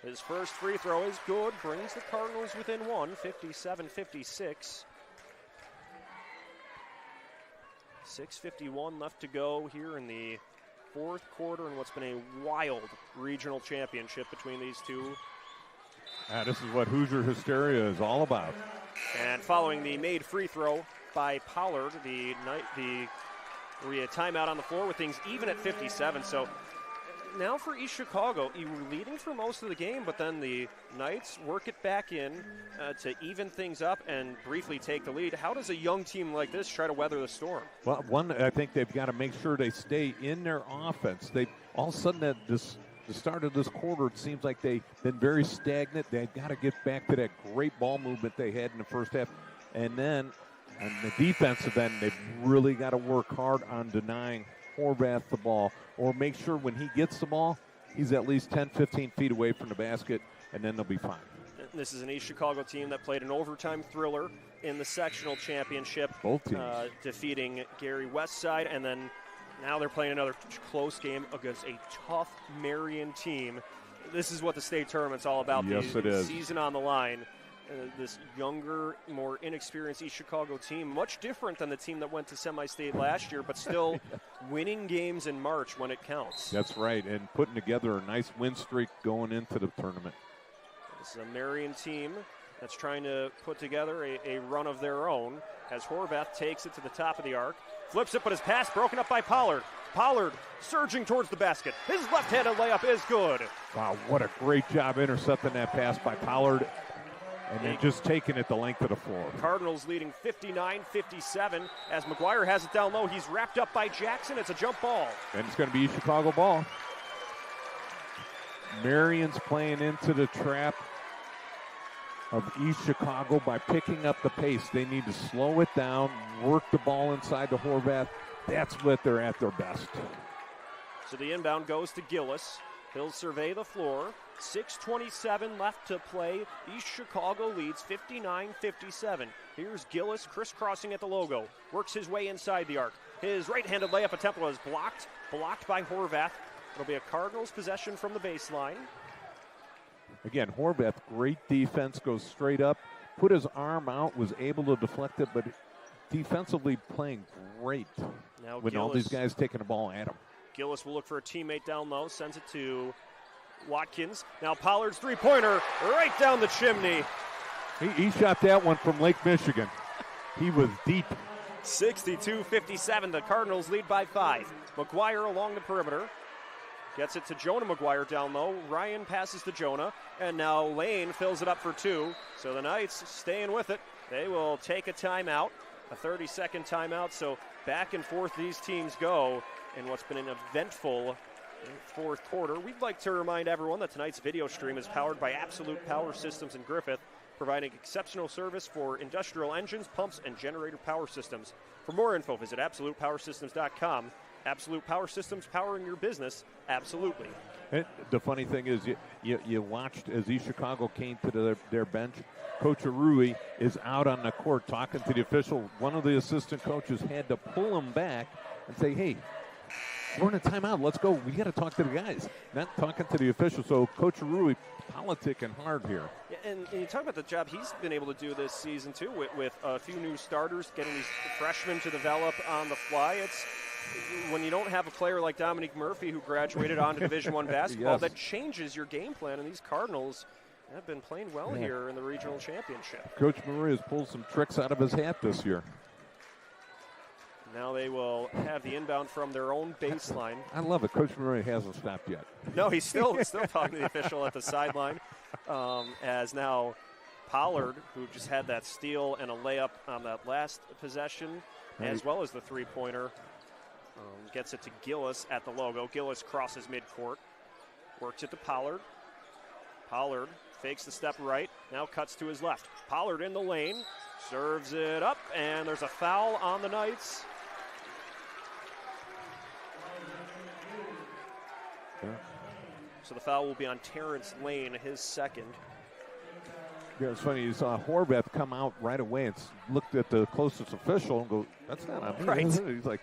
Speaker 2: His first free throw is good, brings the Cardinals within 1, 57-56. 6:51 left to go here in the fourth quarter in what's been a wild regional championship between these two.
Speaker 3: This is what Hoosier hysteria is all about.
Speaker 2: And following the made free throw by Pollard, we had timeout on the floor with things even at 57. So now for East Chicago, you were leading for most of the game, but then the Knights work it back in to even things up and briefly take the lead. How does a young team like this try to weather the storm?
Speaker 3: Well, one, I think they've got to make sure they stay in their offense. They all of a sudden the start of this quarter, it seems like they've been very stagnant. They've got to get back to that great ball movement they had in the first half. And then on the defensive end, they've really got to work hard on denying Horvath the ball, or make sure when he gets the ball, he's at least 10, 15 feet away from the basket, and then they'll be fine.
Speaker 2: This is an East Chicago team that played an overtime thriller in the sectional championship.
Speaker 3: Both teams.
Speaker 2: Defeating Gary Westside, and then now they're playing another close game against a tough Marion team. This is what the state tournament's all about.
Speaker 3: Yes, it is.
Speaker 2: Season on the line. This younger, more inexperienced East Chicago team, much different than the team that went to semi-state last year, but still winning games in March when it counts.
Speaker 3: That's right, and putting together a nice win streak going into the tournament.
Speaker 2: This is a Marion team that's trying to put together a run of their own as Horvath takes it to the top of the arc. Flips it, but his pass broken up by Pollard. Pollard surging towards the basket. His left-handed layup is good.
Speaker 3: Wow, what a great job intercepting that pass by Pollard. And then just taking it the length of the floor.
Speaker 2: Cardinals leading 59-57 as McGuire has it down low. He's wrapped up by Jackson. It's a jump ball.
Speaker 3: And it's going to be East Chicago ball. Marion's playing into the trap of East Chicago by picking up the pace. They need to slow it down, work the ball inside to Horvath. That's what they're at their best.
Speaker 2: So the inbound goes to Gillis. He'll survey the floor. 6:27 left to play. East Chicago leads 59-57. Here's Gillis crisscrossing at the logo. Works his way inside the arc. His right-handed layup attempt was blocked by Horvath. It'll be a Cardinals possession from the baseline.
Speaker 3: Again, Horvath, great defense, goes straight up, put his arm out, was able to deflect it, but defensively playing great
Speaker 2: Now
Speaker 3: with all these guys taking the ball at him.
Speaker 2: Gillis will look for a teammate down low, sends it to Watkins. Now Pollard's three-pointer right down the chimney.
Speaker 3: He shot that one from Lake Michigan. He was deep.
Speaker 2: 62-57, the Cardinals lead by 5. McGuire along the perimeter. Gets it to Jonah McGuire down low. Ryan passes to Jonah, and now Lane fills it up for 2. So the Knights staying with it. They will take a timeout, a 30-second timeout. So back and forth these teams go in what's been an eventful fourth quarter. We'd like to remind everyone that tonight's video stream is powered by Absolute Power Systems in Griffith, providing exceptional service for industrial engines, pumps, and generator power systems. For more info, visit AbsolutePowerSystems.com. Absolute Power Systems, powering your business, absolutely.
Speaker 3: And the funny thing is, you watched as East Chicago came to their bench. Coach Arui is out on the court talking to the official. One of the assistant coaches had to pull him back and say, hey, we're in a timeout. Let's go. We got to talk to the guys, not talking to the official. So Coach Arui politicking hard here.
Speaker 2: Yeah, and you talk about the job he's been able to do this season, too, with a few new starters, getting these freshmen to develop on the fly. It's when you don't have a player like Dominique Murphy who graduated on to Division I basketball,
Speaker 3: Yes.
Speaker 2: that changes your game plan. And these Cardinals have been playing well here in the regional championship.
Speaker 3: Coach Murray has pulled some tricks out of his hat this year.
Speaker 2: Now they will have the inbound from their own baseline.
Speaker 3: I love it. Coach Murray hasn't stopped yet.
Speaker 2: No, he's still talking to the official at the sideline. As now Pollard, who just had that steal and a layup on that last possession, as well as the three-pointer, gets it to Gillis at the logo. Gillis crosses midcourt, works it to Pollard. Pollard fakes the step right, now cuts to his left. Pollard in the lane, serves it up, and there's a foul on the Knights. So the foul will be on Terrence Lane, his second.
Speaker 3: Yeah, it's funny. You saw Horvath come out right away and looked at the closest official and go, that's not on me.
Speaker 2: Right.
Speaker 3: He's like,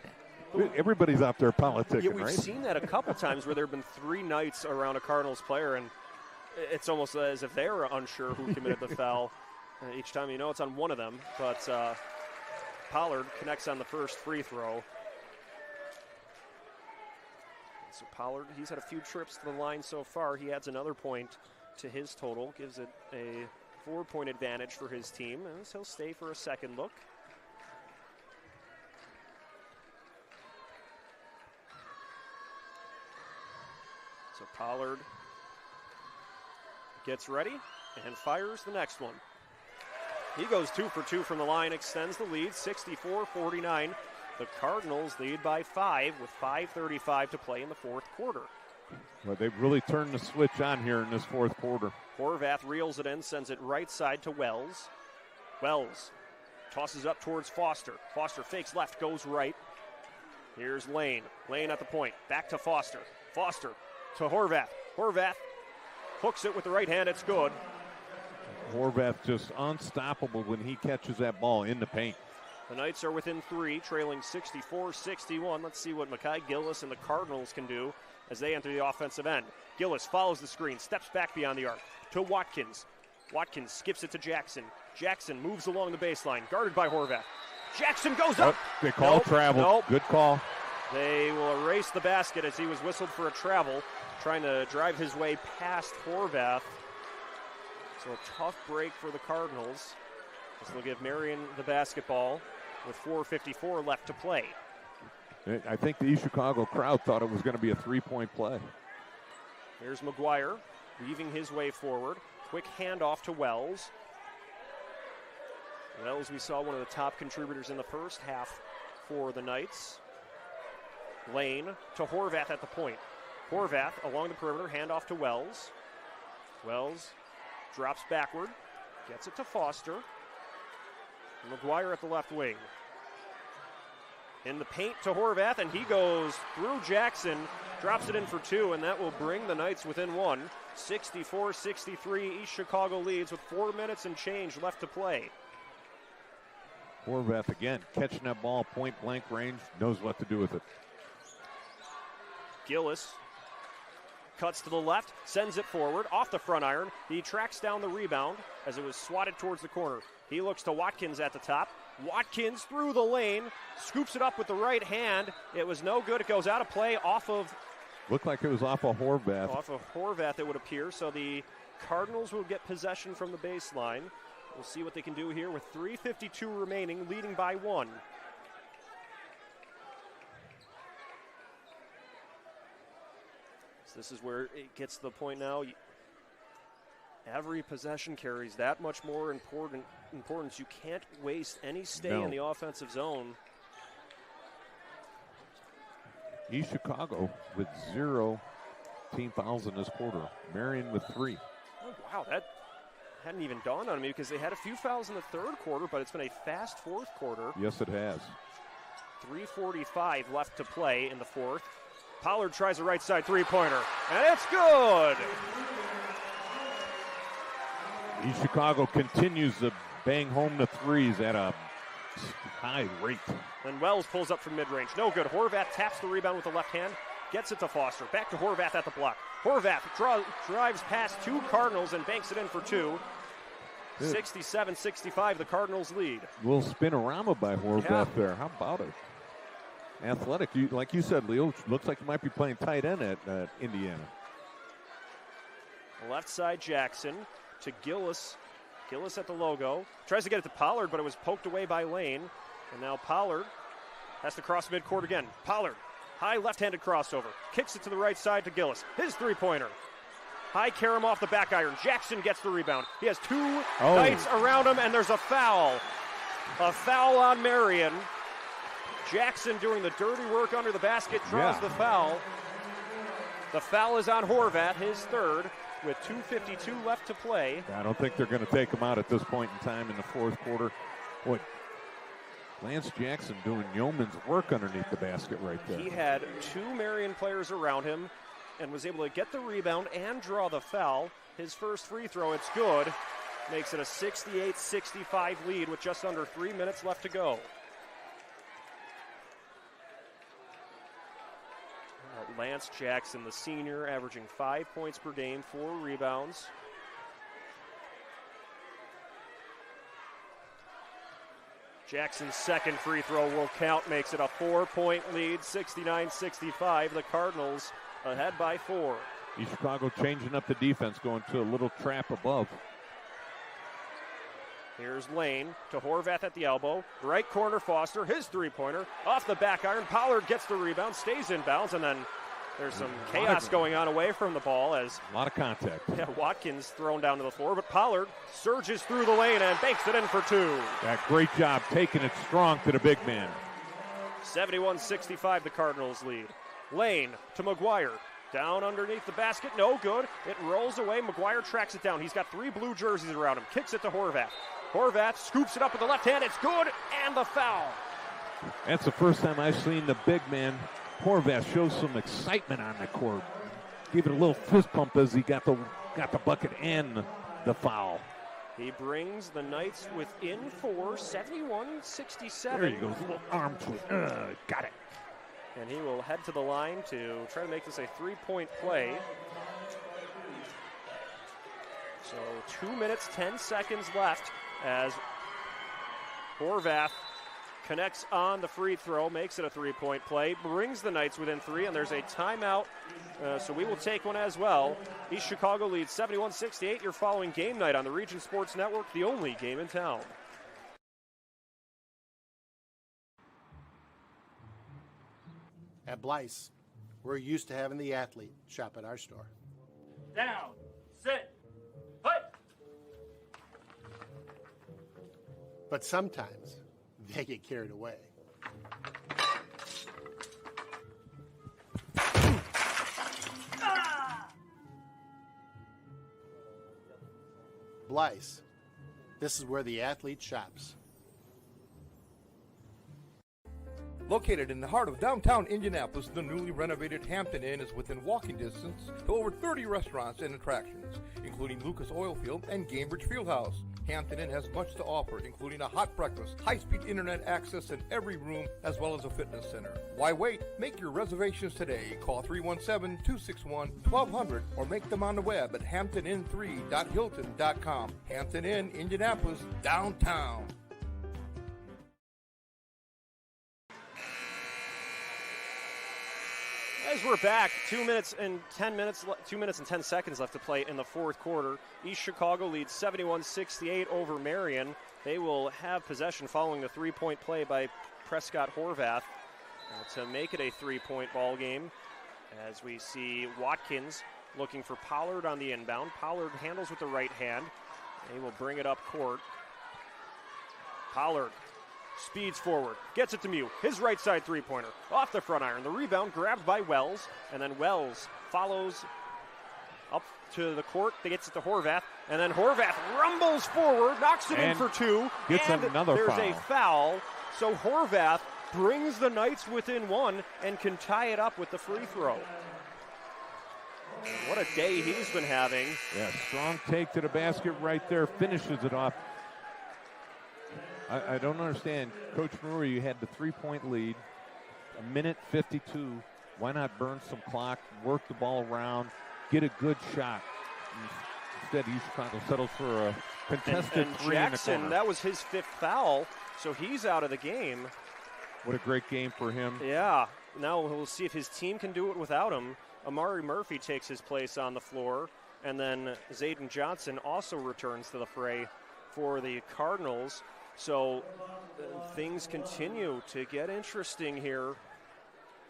Speaker 3: everybody's out there politicking,
Speaker 2: Yeah, we've
Speaker 3: right?
Speaker 2: seen that a couple times where there have been 3 Knights around a Cardinals player, and it's almost as if they're unsure who committed the foul. Each time you know it's on one of them, but Pollard connects on the first free throw. So Pollard, he's had a few trips to the line so far. He adds another point to his total, gives it a 4-point advantage for his team, and he'll stay for a second look. So Pollard gets ready and fires the next one. He goes 2 for 2 from the line, extends the lead, 64-49. The Cardinals lead by 5 with 5:35 to play in the fourth quarter.
Speaker 3: Well, they've really turned the switch on here in this fourth quarter.
Speaker 2: Horvath reels it in, sends it right side to Wells. Wells tosses up towards Foster. Foster fakes left, goes right. Here's Lane. Lane at the point. Back to Foster. Foster to Horvath. Horvath hooks it with the right hand. It's good.
Speaker 3: Horvath just unstoppable when he catches that ball in the paint.
Speaker 2: The Knights are within 3, trailing 64-61. Let's see what Makai Gillis and the Cardinals can do as they enter the offensive end. Gillis follows the screen, steps back beyond the arc to Watkins. Watkins skips it to Jackson. Jackson moves along the baseline, guarded by Horvath. Jackson goes up.
Speaker 3: They call travel.
Speaker 2: Nope.
Speaker 3: Good call.
Speaker 2: They will erase the basket as he was whistled for a travel, trying to drive his way past Horvath. So a tough break for the Cardinals as they'll give Marian the basketball with 4:54 left to play.
Speaker 3: I think the East Chicago crowd thought it was going to be a 3-point play.
Speaker 2: Here's McGuire weaving his way forward. Quick handoff to Wells. Wells, we saw one of the top contributors in the first half for the Knights. Lane to Horvath at the point. Horvath along the perimeter, handoff to Wells. Wells drops backward, gets it to Foster. McGuire at the left wing. In the paint to Horvath, and he goes through Jackson, drops it in for 2, and that will bring the Knights within 1. 64-63, East Chicago leads with 4 minutes and change left to play.
Speaker 3: Horvath again, catching that ball point blank range, knows what to do with it.
Speaker 2: Gillis cuts to the left, sends it forward, off the front iron. He tracks down the rebound as it was swatted towards the corner. He looks to Watkins at the top. Watkins through the lane, scoops it up with the right hand. It was no good. It goes out of play off of...
Speaker 3: Looked like it was off of Horvath.
Speaker 2: Off of Horvath, it would appear. So the Cardinals will get possession from the baseline. We'll see what they can do here with 3:52 remaining, leading by 1. So this is where it gets to the point now. Every possession carries that much more importance. You can't waste any stay in the offensive zone.
Speaker 3: East Chicago with 0 team fouls in this quarter. Marian with 3.
Speaker 2: Oh, wow, that hadn't even dawned on me because they had a few fouls in the third quarter, but it's been a fast fourth quarter.
Speaker 3: Yes, it has.
Speaker 2: 3:45 left to play in the fourth. Pollard tries a right side three-pointer, and it's good!
Speaker 3: East Chicago continues to bang home the threes at a high rate.
Speaker 2: And Wells pulls up from mid-range. No good. Horvath taps the rebound with the left hand, gets it to Foster. Back to Horvath at the block. Horvath drives past 2 Cardinals and banks it in for 2. 67-65, the Cardinals lead.
Speaker 3: Little spinorama by Horvath there. How about it? Athletic. Like you said, Leo, looks like you might be playing tight end at Indiana.
Speaker 2: Left side Jackson to Gillis. Gillis at the logo. Tries to get it to Pollard, but it was poked away by Lane. And now Pollard has to cross midcourt again. Pollard, high left-handed crossover. Kicks it to the right side to Gillis. His three-pointer. High Karam off the back iron. Jackson gets the rebound. He has 2 Knights around him, and there's a foul. A foul on Marian. Jackson doing the dirty work under the basket, draws the foul. The foul is on Horvath, his third, with 2:52 left to play.
Speaker 3: I don't think they're going to take him out at this point in time in the fourth quarter. Boy, Lance Jackson doing yeoman's work underneath the basket right there.
Speaker 2: He had 2 Marian players around him and was able to get the rebound and draw the foul. His first free throw, it's good. Makes it a 68-65 lead with just under 3 minutes left to go. Lance Jackson, the senior, averaging 5 points per game, 4 rebounds. Jackson's second free throw will count, makes it a 4-point lead, 69-65. The Cardinals ahead by 4.
Speaker 3: East Chicago changing up the defense, going to a little trap above.
Speaker 2: Here's Lane to Horvath at the elbow. Right corner, Foster, his three-pointer. Off the back iron, Pollard gets the rebound, stays in bounds, and then there's some chaos going on away from the ball as
Speaker 3: a lot of contact.
Speaker 2: Yeah, Watkins thrown down to the floor, but Pollard surges through the lane and banks it in for 2.
Speaker 3: Yeah, great job taking it strong to the big man.
Speaker 2: 71-65, the Cardinals lead. Lane to McGuire. Down underneath the basket, no good. It rolls away. McGuire tracks it down. He's got 3 blue jerseys around him. Kicks it to Horvath. Horvath scoops it up with the left hand. It's good, and the foul.
Speaker 3: That's the first time I've seen the big man, Horvath, show some excitement on the court. Give it a little fist pump as he got the bucket and the foul.
Speaker 2: He brings the Knights within 4, 71-67.
Speaker 3: There he goes, little arm twist. Got it.
Speaker 2: And he will head to the line to try to make this a 3-point play. So 2 minutes, 10 seconds left as Horvath connects on the free throw, makes it a 3-point play, brings the Knights within 3, and there's a timeout, so we will take one as well. East Chicago leads 71-68. You're following Game Night on the Region Sports Network, the only game in town.
Speaker 16: At Blyce, we're used to having the athlete shop at our store.
Speaker 15: Down, sit, put.
Speaker 16: But sometimes they get carried away. Blyce, this is where the athlete shops.
Speaker 6: Located in the heart of downtown Indianapolis, the newly renovated Hampton Inn is within walking distance to over 30 restaurants and attractions, including Lucas Oilfield and Gamebridge Fieldhouse. Hampton Inn has much to offer, including a hot breakfast, high-speed internet access in every room, as well as a fitness center. Why wait? Make your reservations today. Call 317-261-1200 or make them on the web at hamptonin3.hilton.com. Hampton Inn, Indianapolis, downtown.
Speaker 2: As we're back, 2 minutes and 10 seconds left to play in the fourth quarter. East Chicago leads 71-68 over Marian. They will have possession following the three-point play by Prescott Horvath to make it a three-point ball game. As we see Watkins looking for Pollard on the inbound. Pollard handles with the right hand. They will bring it up court. Pollard speeds forward, gets it to Mew. His right side three-pointer off the front iron. The rebound grabbed by Wells, and then Wells follows up to the court. They gets it to Horvath, and then Horvath rumbles forward, knocks it in for two.
Speaker 3: Gets
Speaker 2: and
Speaker 3: another
Speaker 2: there's
Speaker 3: foul.
Speaker 2: a foul. So Horvath brings the Knights within one and can tie it up with the free throw. What a day he's been having.
Speaker 3: Yeah, strong take to the basket right there, finishes it off. I don't understand. Coach Brewer, you had the three-point lead, a minute 52. Why not burn some clock, work the ball around, get a good shot? Instead, East Chicago settles for a contested
Speaker 2: and
Speaker 3: three
Speaker 2: Jackson,
Speaker 3: in the corner.
Speaker 2: that was his fifth foul, so he's out of the game.
Speaker 3: What a great game for him.
Speaker 2: Yeah, now we'll see if his team can do it without him. Amari Murphy takes his place on the floor, and then Zayden Johnson also returns to the fray for the Cardinals. So things continue to get interesting here.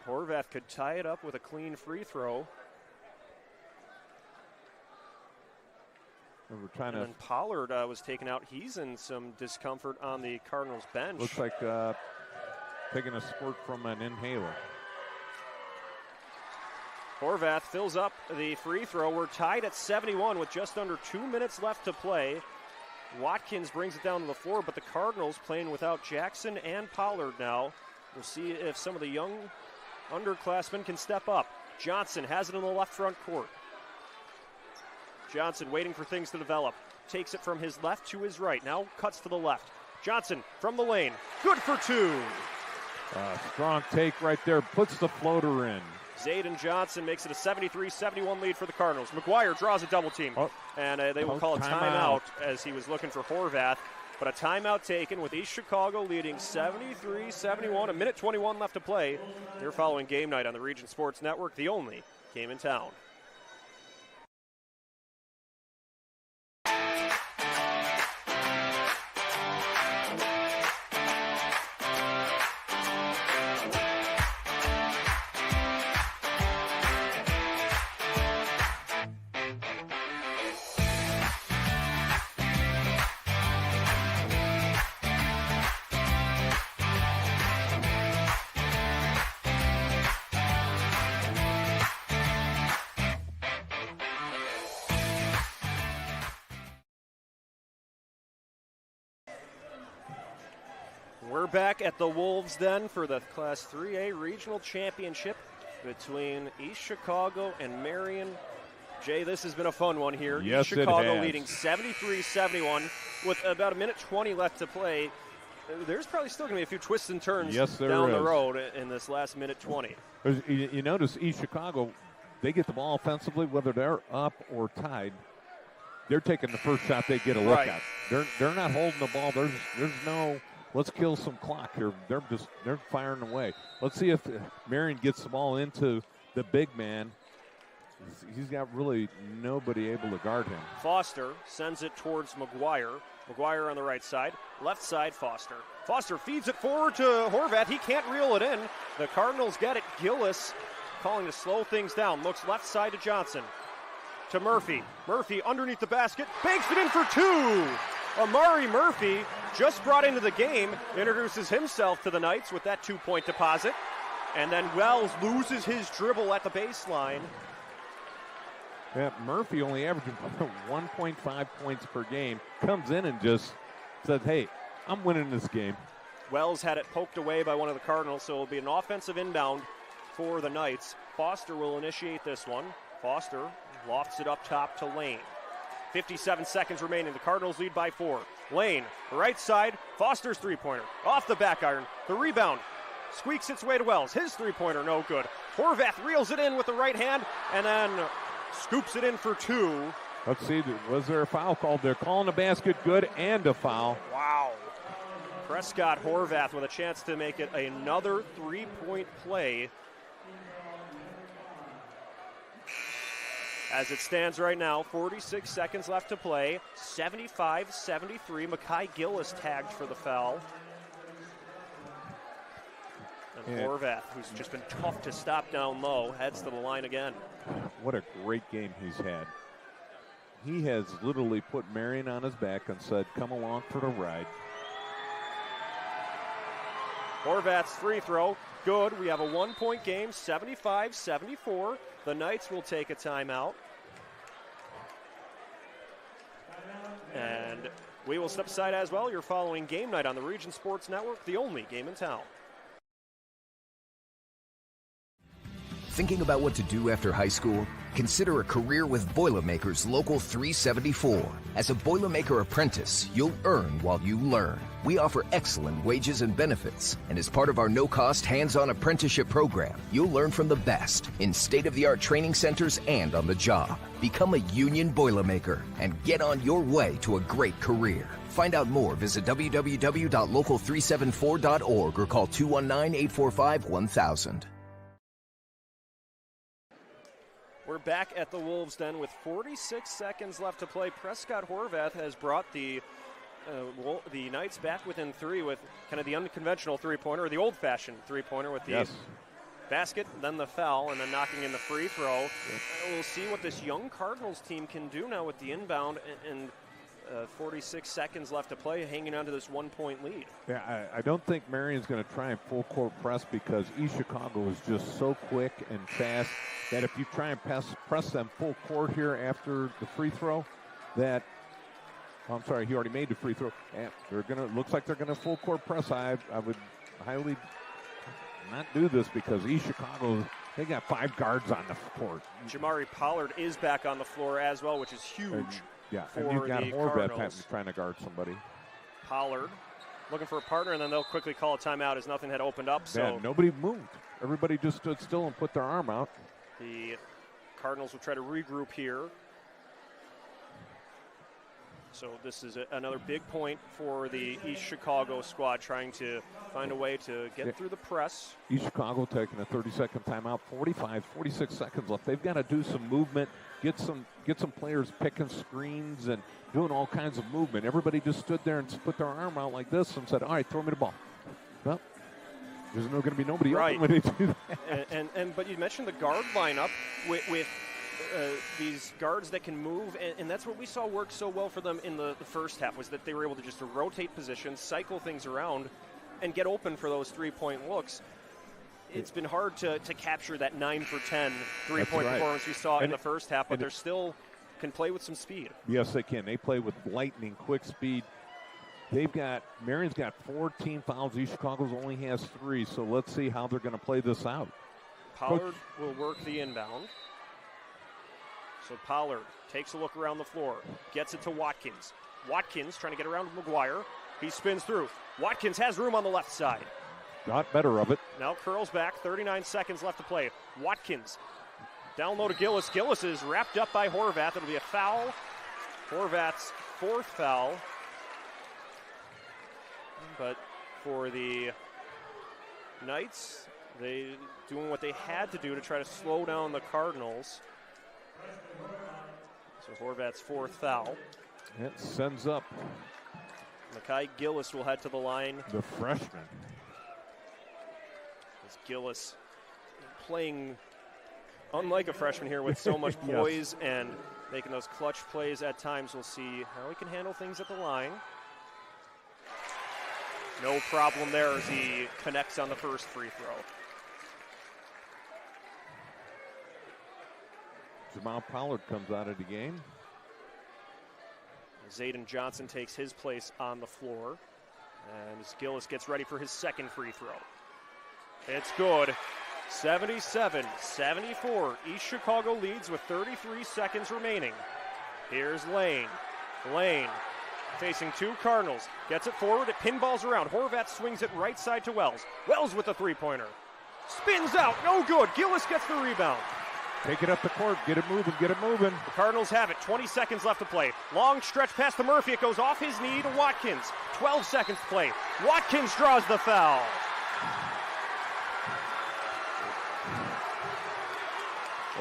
Speaker 2: Horvath could tie it up with a clean free throw.
Speaker 3: And we're trying
Speaker 2: and
Speaker 3: to.
Speaker 2: then Pollard was taken out. He's in some discomfort on the Cardinals bench.
Speaker 3: Looks like taking a squirt from an inhaler.
Speaker 2: Horvath fills up the free throw. We're tied at 71 with just under 2 minutes left to play. Watkins brings it down to the floor, but the Cardinals playing without Jackson and Pollard now. We'll see if some of the young underclassmen can step up. Johnson has it in the left front court. Johnson waiting for things to develop. Takes it from his left to his right. Now cuts to the left. Johnson from the lane. Good for two.
Speaker 3: Strong take right there. Puts the floater in.
Speaker 2: Zayden Johnson makes it a 73-71 lead for the Cardinals. McGuire draws a double team, and they will call a timeout as he was looking for Horvath. But a timeout taken with East Chicago leading 73-71, a minute 21 left to play. You're following Game Night on the Region Sports Network, the only game in town. We're back at the Wolves Den for the Class 3A Regional Championship between East Chicago and Marian. Jay, this has been a fun one here.
Speaker 3: Yes,
Speaker 2: East Chicago
Speaker 3: it has.
Speaker 2: leading 73-71 with about a minute 20 left to play. There's probably still going to be a few twists and turns down the road in this last minute 20.
Speaker 3: You notice East Chicago, they get the ball offensively, whether they're up or tied. They're taking the first shot they get a look at. They're not holding the ball. There's no let's kill some clock here. They're firing away. Let's see if Marian gets the ball into the big man. He's got really nobody able to guard him.
Speaker 2: Foster sends it towards McGuire. McGuire on the right side. Left side, Foster. Foster feeds it forward to Horvath. He can't reel it in. The Cardinals get it. Gillis calling to slow things down. Looks left side to Johnson. To Murphy. Murphy underneath the basket. Banks it in for two. Amari Murphy, just brought into the game, introduces himself to the Knights with that 2-point deposit. And then Wells loses his dribble at the baseline.
Speaker 3: Yeah, Murphy only averaging 1.5 points per game. Comes in and just says, hey, I'm winning this game.
Speaker 2: Wells had it poked away by one of the Cardinals, so it'll be an offensive inbound for the Knights. Foster will initiate this one. Foster lofts it up top to Lane. 57 seconds remaining. The Cardinals lead by 4. Lane, right side. Foster's three-pointer. Off the back iron. The rebound squeaks its way to Wells. His three-pointer, no good. Horvath reels it in with the right hand and then scoops it in for 2.
Speaker 3: Let's see, was there a foul called? They're calling the basket good and a foul.
Speaker 2: Wow. Prescott Horvath with a chance to make it another three-point play. As it stands right now, 46 seconds left to play. 75-73. Makai Gillis tagged for the foul. And Horvath, who's just been tough to stop down low, heads to the line again.
Speaker 3: What a great game he's had. He has literally put Marian on his back and said, come along for the ride.
Speaker 2: Horvath's free throw, good. We have a 1-point game, 75-74. The Knights will take a timeout. And we will step aside as well. You're following Game Night on the Region Sports Network, the only game in town.
Speaker 17: Thinking about what to do after high school? Consider a career with Boilermakers Local 374. As a Boilermaker apprentice, you'll earn while you learn. We offer excellent wages and benefits, and as part of our no-cost hands-on apprenticeship program, you'll learn from the best in state-of-the-art training centers and on the job. Become a union Boilermaker and get on your way to a great career. Find out more, visit www.local374.org or call 219-845-1000.
Speaker 2: We're back at the Wolves' Den with 46 seconds left to play. Prescott Horvath has brought the Knights back within 3 with kind of the unconventional three-pointer, or the old-fashioned three-pointer with the basket, then the foul, and then knocking in the free throw. And we'll see what this young Cardinals team can do now with the inbound and 46 seconds left to play, hanging on to this 1-point lead.
Speaker 3: Yeah, I don't think Marion's going to try and full-court press because East Chicago is just so quick and fast that if you try and press them full court here after the free throw, that I'm sorry, he already made the free throw. And looks like they're gonna full court press. I would highly not do this because East Chicago, they got 5 guards on the court.
Speaker 2: Jamari Pollard is back on the floor as well, which is huge.
Speaker 3: And you've got Horvath trying to guard somebody.
Speaker 2: Pollard looking for a partner, and then they'll quickly call a timeout as nothing had opened up. So
Speaker 3: nobody moved. Everybody just stood still and put their arm out.
Speaker 2: The Cardinals will try to regroup here. So this is another big point for the East Chicago squad, trying to find a way to get through the press.
Speaker 3: East Chicago taking a 30-second timeout, 46 seconds left. They've got to do some movement, get some players picking screens and doing all kinds of movement. Everybody just stood there and put their arm out like this and said, all right, throw me the ball. Well, there's going to be nobody open when they do that.
Speaker 2: But you mentioned the guard lineup with these guards that can move, and that's what we saw work so well for them in the first half, was that they were able to just rotate positions, cycle things around, and get open for those three-point looks. It's been hard to capture that 9 for 10 three-point performance we saw in the first half, but they still can play with some speed.
Speaker 3: Yes, they can. They play with lightning, quick speed. Marion's got 14 fouls. East Chicago's only has 3, so let's see how they're going to play this out.
Speaker 2: Pollard will work the inbound. So Pollard takes a look around the floor, gets it to Watkins. Watkins trying to get around McGuire. He spins through. Watkins has room on the left side.
Speaker 3: Got better of it.
Speaker 2: Now curls back, 39 seconds left to play. Watkins down low to Gillis. Gillis is wrapped up by Horvath. It'll be a foul. Horvath's 4th foul. But for the Knights, they doing what they had to do to try to slow down the Cardinals. So Horvath's 4th foul.
Speaker 3: It sends up.
Speaker 2: Makai Gillis will head to the line.
Speaker 3: The freshman.
Speaker 2: As Gillis playing unlike a freshman here with so much poise and making those clutch plays at times. We'll see how he can handle things at the line. No problem there as he connects on the first free throw.
Speaker 3: Jamal Pollard comes out of the game.
Speaker 2: Zayden Johnson takes his place on the floor. And as Gillis gets ready for his second free throw. It's good. 77-74. East Chicago leads with 33 seconds remaining. Here's Lane. Lane facing two Cardinals. Gets it forward. It pinballs around. Horvath swings it right side to Wells. Wells with the three-pointer. Spins out. No good. Gillis gets the rebound.
Speaker 3: Take it up the court. Get it moving. Get it moving.
Speaker 2: The Cardinals have it. 20 seconds left to play. Long stretch pass to Murphy. It goes off his knee to Watkins. 12 seconds to play. Watkins draws the foul.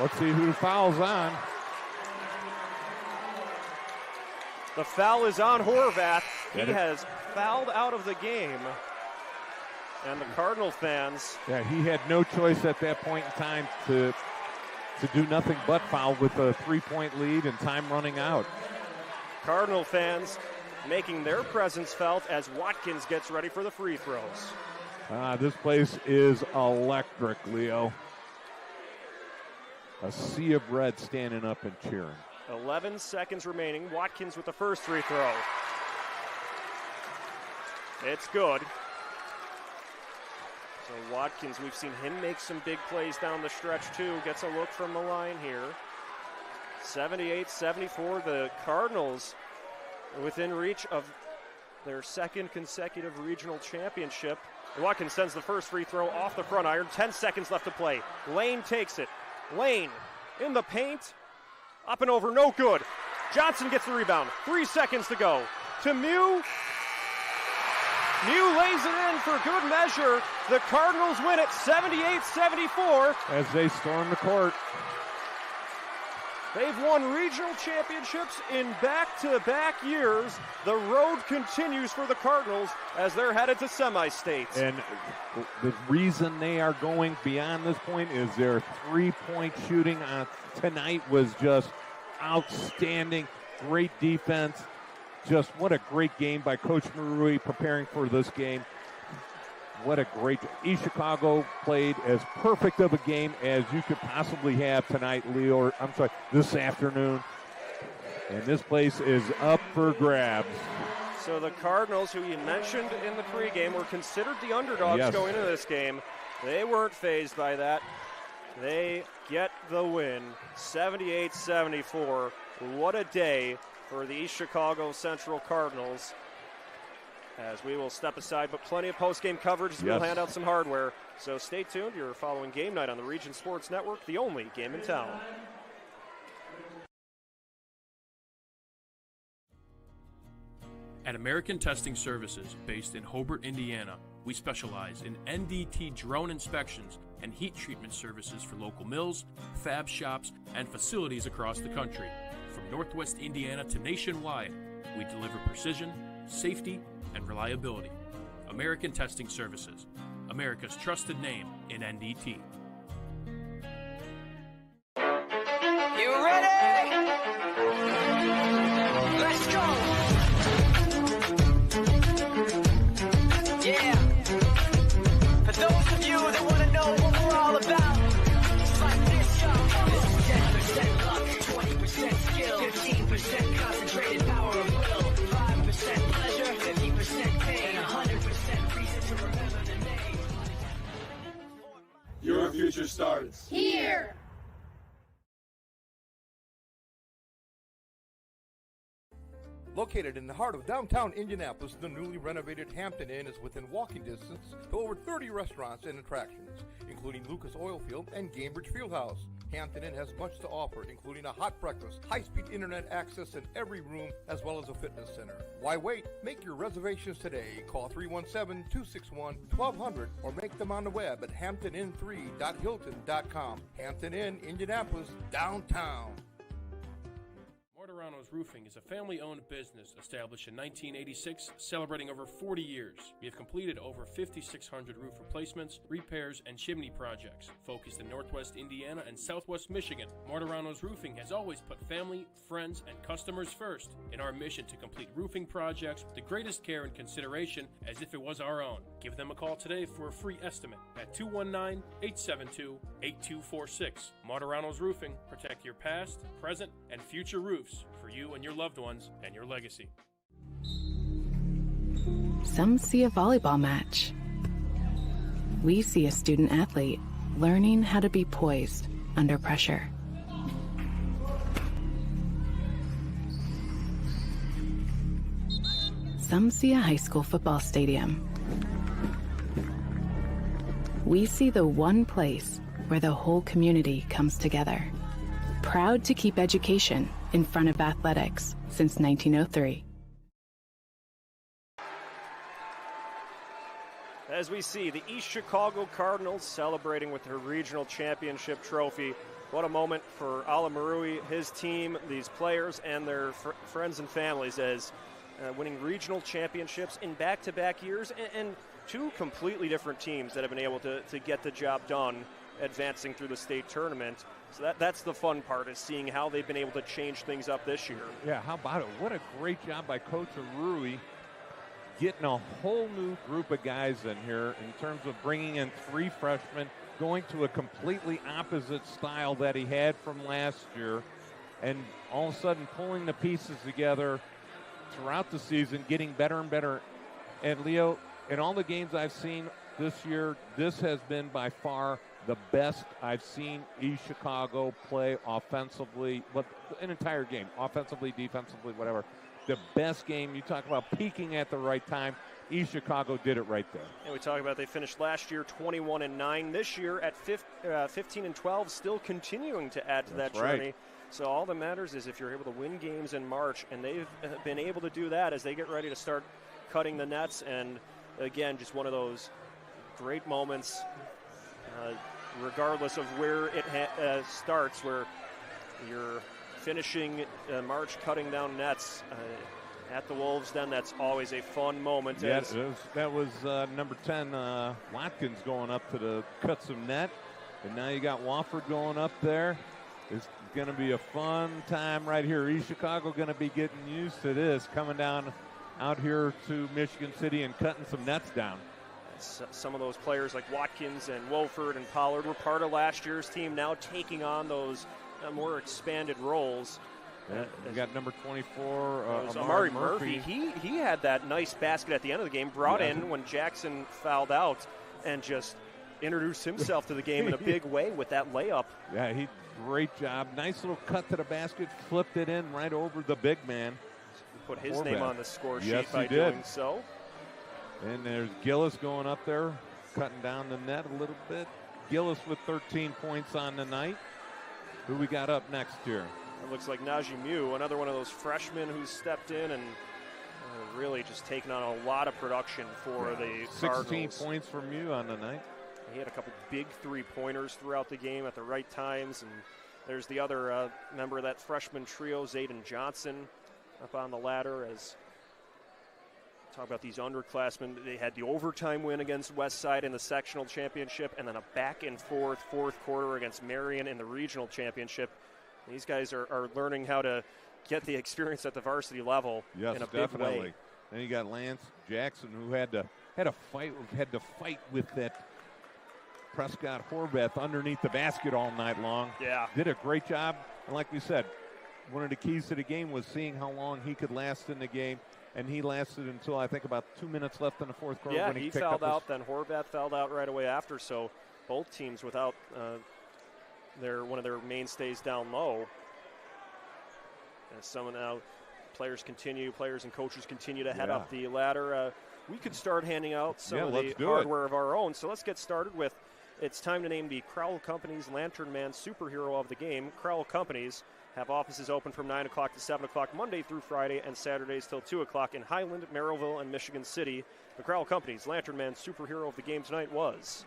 Speaker 3: Let's see who the foul's on.
Speaker 2: The foul is on Horvath. He has fouled out of the game. And the Cardinal fans...
Speaker 3: Yeah, he had no choice at that point in time to do nothing but foul with a three-point lead and time running out.
Speaker 2: Cardinal fans making their presence felt as Watkins gets ready for the free throws.
Speaker 3: This place is electric, Leo. A sea of red standing up and cheering.
Speaker 2: 11 seconds remaining. Watkins with the first free throw. It's good. So Watkins, we've seen him make some big plays down the stretch too. Gets a look from the line here. 78-74. The Cardinals within reach of their second consecutive regional championship. Watkins sends the first free throw off the front iron. 10 seconds left to play. Lane takes it. Lane in the paint. Up and over, no good. Johnson gets the rebound. 3 seconds to go. To Mew. Mew lays it in for good measure. The Cardinals win it 78-74.
Speaker 3: As they storm the court.
Speaker 2: They've won regional championships in back-to-back years. The road continues for the Cardinals as they're headed to semi-states.
Speaker 3: And the reason they are going beyond this point is their three-point shooting tonight was just outstanding. Great defense. Just what a great game by Coach Marui preparing for this game. What a great East Chicago played as perfect of a game as you could possibly have tonight, Leo. Or, I'm sorry, this afternoon. And this place is up for grabs.
Speaker 2: So the Cardinals, who you mentioned in the pregame, were considered the underdogs going into this game. They weren't fazed by that. They get the win, 78-74. What a day for the East Chicago Central Cardinals. As we will step aside, but plenty of post-game coverage as we'll hand out some hardware. So stay tuned. You're following Game Night on the Region Sports Network, the only game in town.
Speaker 1: At American Testing Services, based in Hobart, Indiana, we specialize in NDT drone inspections and heat treatment services for local mills, fab shops, and facilities across the country. From Northwest Indiana to nationwide, we deliver precision, safety, and reliability. American Testing Services, America's trusted name in NDT.
Speaker 15: You ready? Let's go! Yeah. For those of you that want to know what we're all about, it's like this, yo. This is 10% luck, 20% skill, 15% concentrated power of will, 5% pleasure, 50% pain, 100% reason to remember the name.
Speaker 18: Your future starts
Speaker 15: here.
Speaker 6: Located in the heart of downtown Indianapolis, the newly renovated Hampton Inn is within walking distance to over 30 restaurants and attractions, including Lucas Oilfield and Gamebridge Fieldhouse. Hampton Inn has much to offer, including a hot breakfast, high-speed internet access in every room, as well as a fitness center. Why wait? Make your reservations today. Call 317-261-1200 or make them on the web at hamptonin3.hilton.com. Hampton Inn, Indianapolis, downtown.
Speaker 1: Mortaranos Roofing is a family-owned business established in 1986, celebrating over 40 years. We have completed over 5,600 roof replacements, repairs, and chimney projects, focused in Northwest Indiana and Southwest Michigan. Mortaranos Roofing has always put family, friends, and customers first in our mission to complete roofing projects with the greatest care and consideration as if it was our own. Give them a call today for a free estimate at 219-872-8246. Mortaranos Roofing. Protect your past, present, and future roofs for you and your loved ones and your legacy.
Speaker 18: Some see a volleyball match. We see a student athlete learning how to be poised under pressure. Some see a high school football stadium. We see the one place where the whole community comes together. Proud to keep education in front of athletics since 1903.
Speaker 2: As we see the East Chicago Cardinals celebrating with their regional championship trophy. What a moment for Ala Marui, his team, these players, and their friends and families as winning regional championships in back-to-back years, and two completely different teams that have been able to get the job done, advancing through the state tournament. So that's the fun part, is seeing how they've been able to change things up this year.
Speaker 3: Yeah, how about it? What a great job by Coach Arui, getting a whole new group of guys in here in terms of bringing in 3 freshmen, going to a completely opposite style that he had from last year, and all of a sudden pulling the pieces together throughout the season, getting better and better. And Leo, in all the games I've seen this year, this has been by far the best I've seen East Chicago play offensively, but an entire game, offensively, defensively, whatever. The best game. You talk about peaking at the right time. East Chicago did it right there.
Speaker 2: And we talk about they finished last year 21-9. This year at 15-12, still continuing to add to that journey.
Speaker 3: Right.
Speaker 2: So all that matters is if you're able to win games in March, and they've been able to do that as they get ready to start cutting the nets. And again, just one of those great moments, regardless of where it starts, where you're finishing March cutting down nets at the Wolves Den. That's always a fun moment.
Speaker 3: Yes, that was number 10, Watkins, going up to cut some net. And now you got Wofford going up there. It's going to be a fun time right here. East Chicago going to be getting used to this, coming down out here to Michigan City and cutting some nets down.
Speaker 2: Some of those players like Watkins and Wolford and Pollard were part of last year's team, now taking on those more expanded roles.
Speaker 3: Yeah, we got number 24,
Speaker 2: Amari Murphy. He had that nice basket at the end of the game, brought in when Jackson fouled out, and just introduced himself to the game in a big way with that layup.
Speaker 3: Yeah, great job. Nice little cut to the basket, flipped it in right over the big man.
Speaker 2: Put his name on the score sheet
Speaker 3: yes,
Speaker 2: by doing so.
Speaker 3: And there's Gillis going up there, cutting down the net a little bit. Gillis with 13 points on the night. Who we got up next here?
Speaker 2: It looks like Najee Mew, another one of those freshmen who's stepped in and really just taken on a lot of production for the
Speaker 3: 16
Speaker 2: Cardinals.
Speaker 3: points from Mew on the night.
Speaker 2: He had a couple big three-pointers throughout the game at the right times. And there's the other member of that freshman trio, Zayden Johnson, up on the ladder. As talk about these underclassmen, they had the overtime win against Westside in the sectional championship, and then a back-and-forth fourth quarter against Marian in the regional championship. These guys are learning how to get the experience at the varsity level in a big way.
Speaker 3: Then you got Lance Jackson, who had to fight with that Prescott Horvath underneath the basket all night long.
Speaker 2: Yeah,
Speaker 3: did a great job. And like we said, one of the keys to the game was seeing how long he could last in the game. And he lasted until, I think, about 2 minutes left in the fourth quarter.
Speaker 2: Yeah,
Speaker 3: when
Speaker 2: he fouled out, then Horvath fouled out right away after. So both teams without one of their mainstays down low. And now players and coaches continue to head up the ladder. We could start handing out some of the hardware of our own. So let's get started with, it's time to name the Crowell Companies Lantern Man superhero of the game. Crowell Companies have offices open from 9 o'clock to 7 o'clock Monday through Friday, and Saturdays till 2 o'clock in Highland, Merrillville, and Michigan City. The Crowell Companies Lantern Man superhero of the game tonight was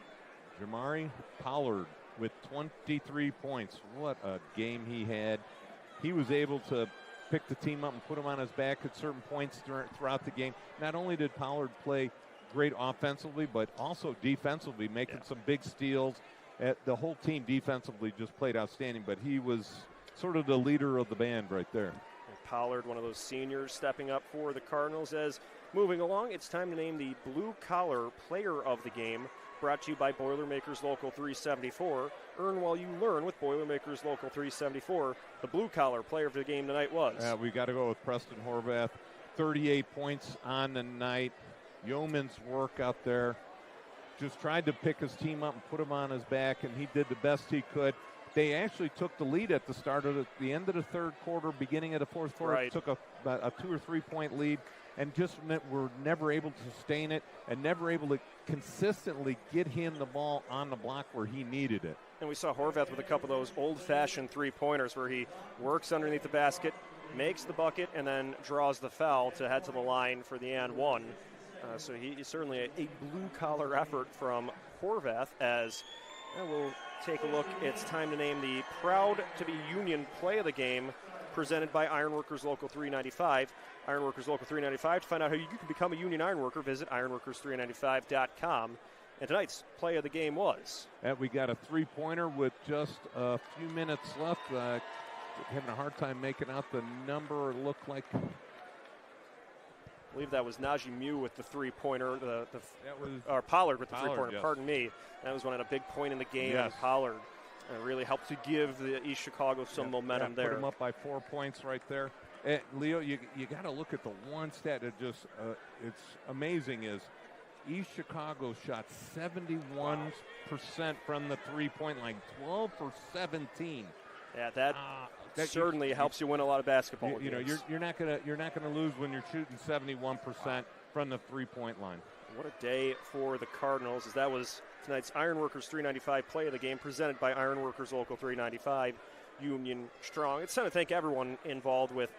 Speaker 3: Jamari Pollard with 23 points. What a game he had. He was able to pick the team up and put them on his back at certain points throughout the game. Not only did Pollard play great offensively, but also defensively, making some big steals. The whole team defensively just played outstanding, but he was sort of the leader of the band right there.
Speaker 2: And Pollard, one of those seniors, stepping up for the Cardinals. As moving along, it's time to name the blue-collar player of the game, brought to you by Boilermakers Local 374. Earn while you learn with Boilermakers Local 374. The blue-collar player of the game tonight was.
Speaker 3: We got to go with Preston Horvath. 38 points on the night. yeoman's work out there. Just tried to pick his team up and put him on his back, and he did the best he could. They actually took the lead at the end of the third quarter, beginning of the fourth quarter.
Speaker 2: Right.
Speaker 3: Took a 2 or 3 point lead, and just were never able to sustain it and never able to consistently get him the ball on the block where he needed it.
Speaker 2: And we saw Horvath with a couple of those old-fashioned three-pointers where he works underneath the basket, makes the bucket, and then draws the foul to head to the line for the and one. So he's certainly a blue-collar effort from Horvath. As we'll take a look. It's time to name the Proud to be Union play of the game, presented by Ironworkers Local 395. Ironworkers Local 395. To find out how you can become a Union Ironworker, visit ironworkers395.com. And tonight's play of the game was.
Speaker 3: We got a three-pointer with just a few minutes left. Having a hard time making out the number. It looked like.
Speaker 2: I believe that was Najee Mew with the three-pointer. Pollard with the three-pointer.
Speaker 3: Yes.
Speaker 2: Pardon me. That was one at a big point in the game.
Speaker 3: Yes.
Speaker 2: And Pollard really helped to give the East Chicago some momentum there.
Speaker 3: Put him up by 4 points right there. Leo, you got to look at the one stat that just it's amazing is East Chicago shot 71% from the three-point line, 12 for 17.
Speaker 2: Yeah, that certainly helps you win a lot of basketball games.
Speaker 3: You know, you're not gonna lose when you're shooting 71% from the three-point line.
Speaker 2: What a day for the Cardinals, as that was tonight's Ironworkers 395 play of the game, presented by Ironworkers Local 395, Union Strong. It's time to thank everyone involved with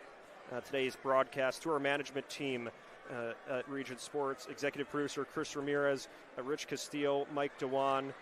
Speaker 2: today's broadcast. To our management team at Region Sports, executive producer Chris Ramirez, Rich Castillo, Mike Dewan,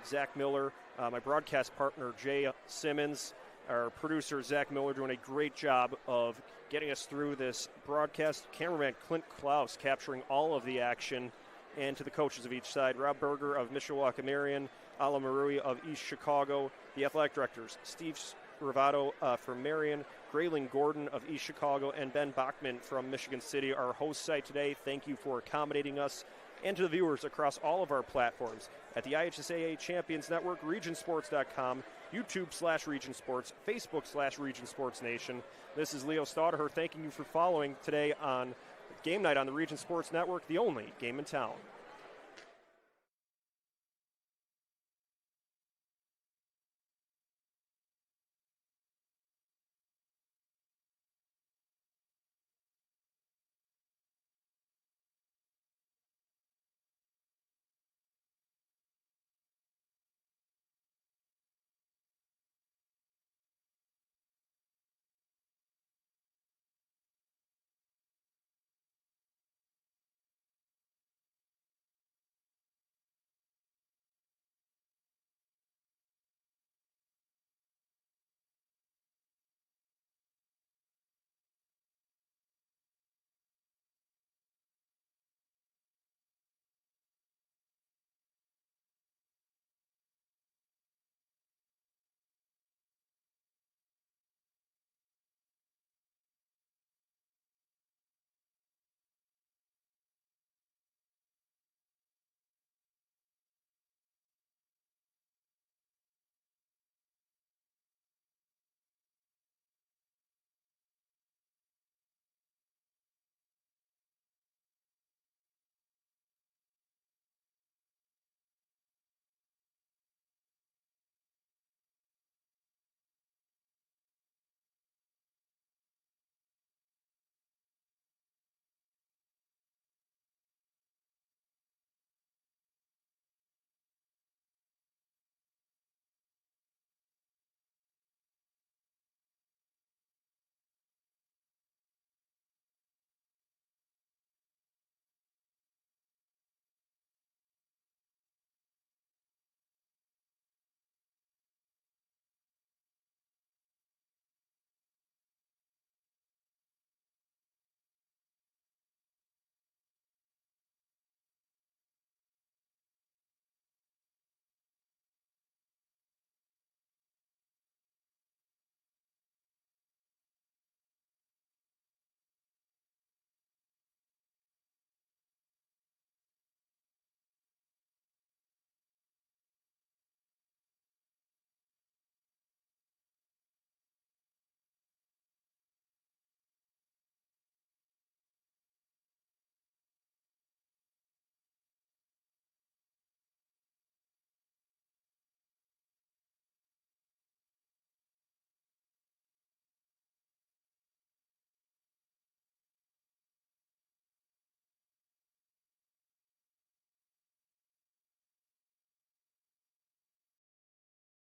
Speaker 2: Zach Miller, my broadcast partner Jay Simmons, our producer Zach Miller doing a great job of getting us through this broadcast. Cameraman Clint Klaus capturing all of the action, and to the coaches of each side, Rob Berger of Mishawaka Marian, Ala Marui of East Chicago, the athletic directors Steve Ravato from Marion, Grayling Gordon of East Chicago, and Ben Bachman from Michigan City, our host site today. Thank you for accommodating us. And to the viewers across all of our platforms at the IHSAA Champions Network, regionsports.com, YouTube/Region Sports, Facebook/Region Sports Nation. This is Leo Staudaher thanking you for following today on Game Night on the Region Sports Network, the only game in town.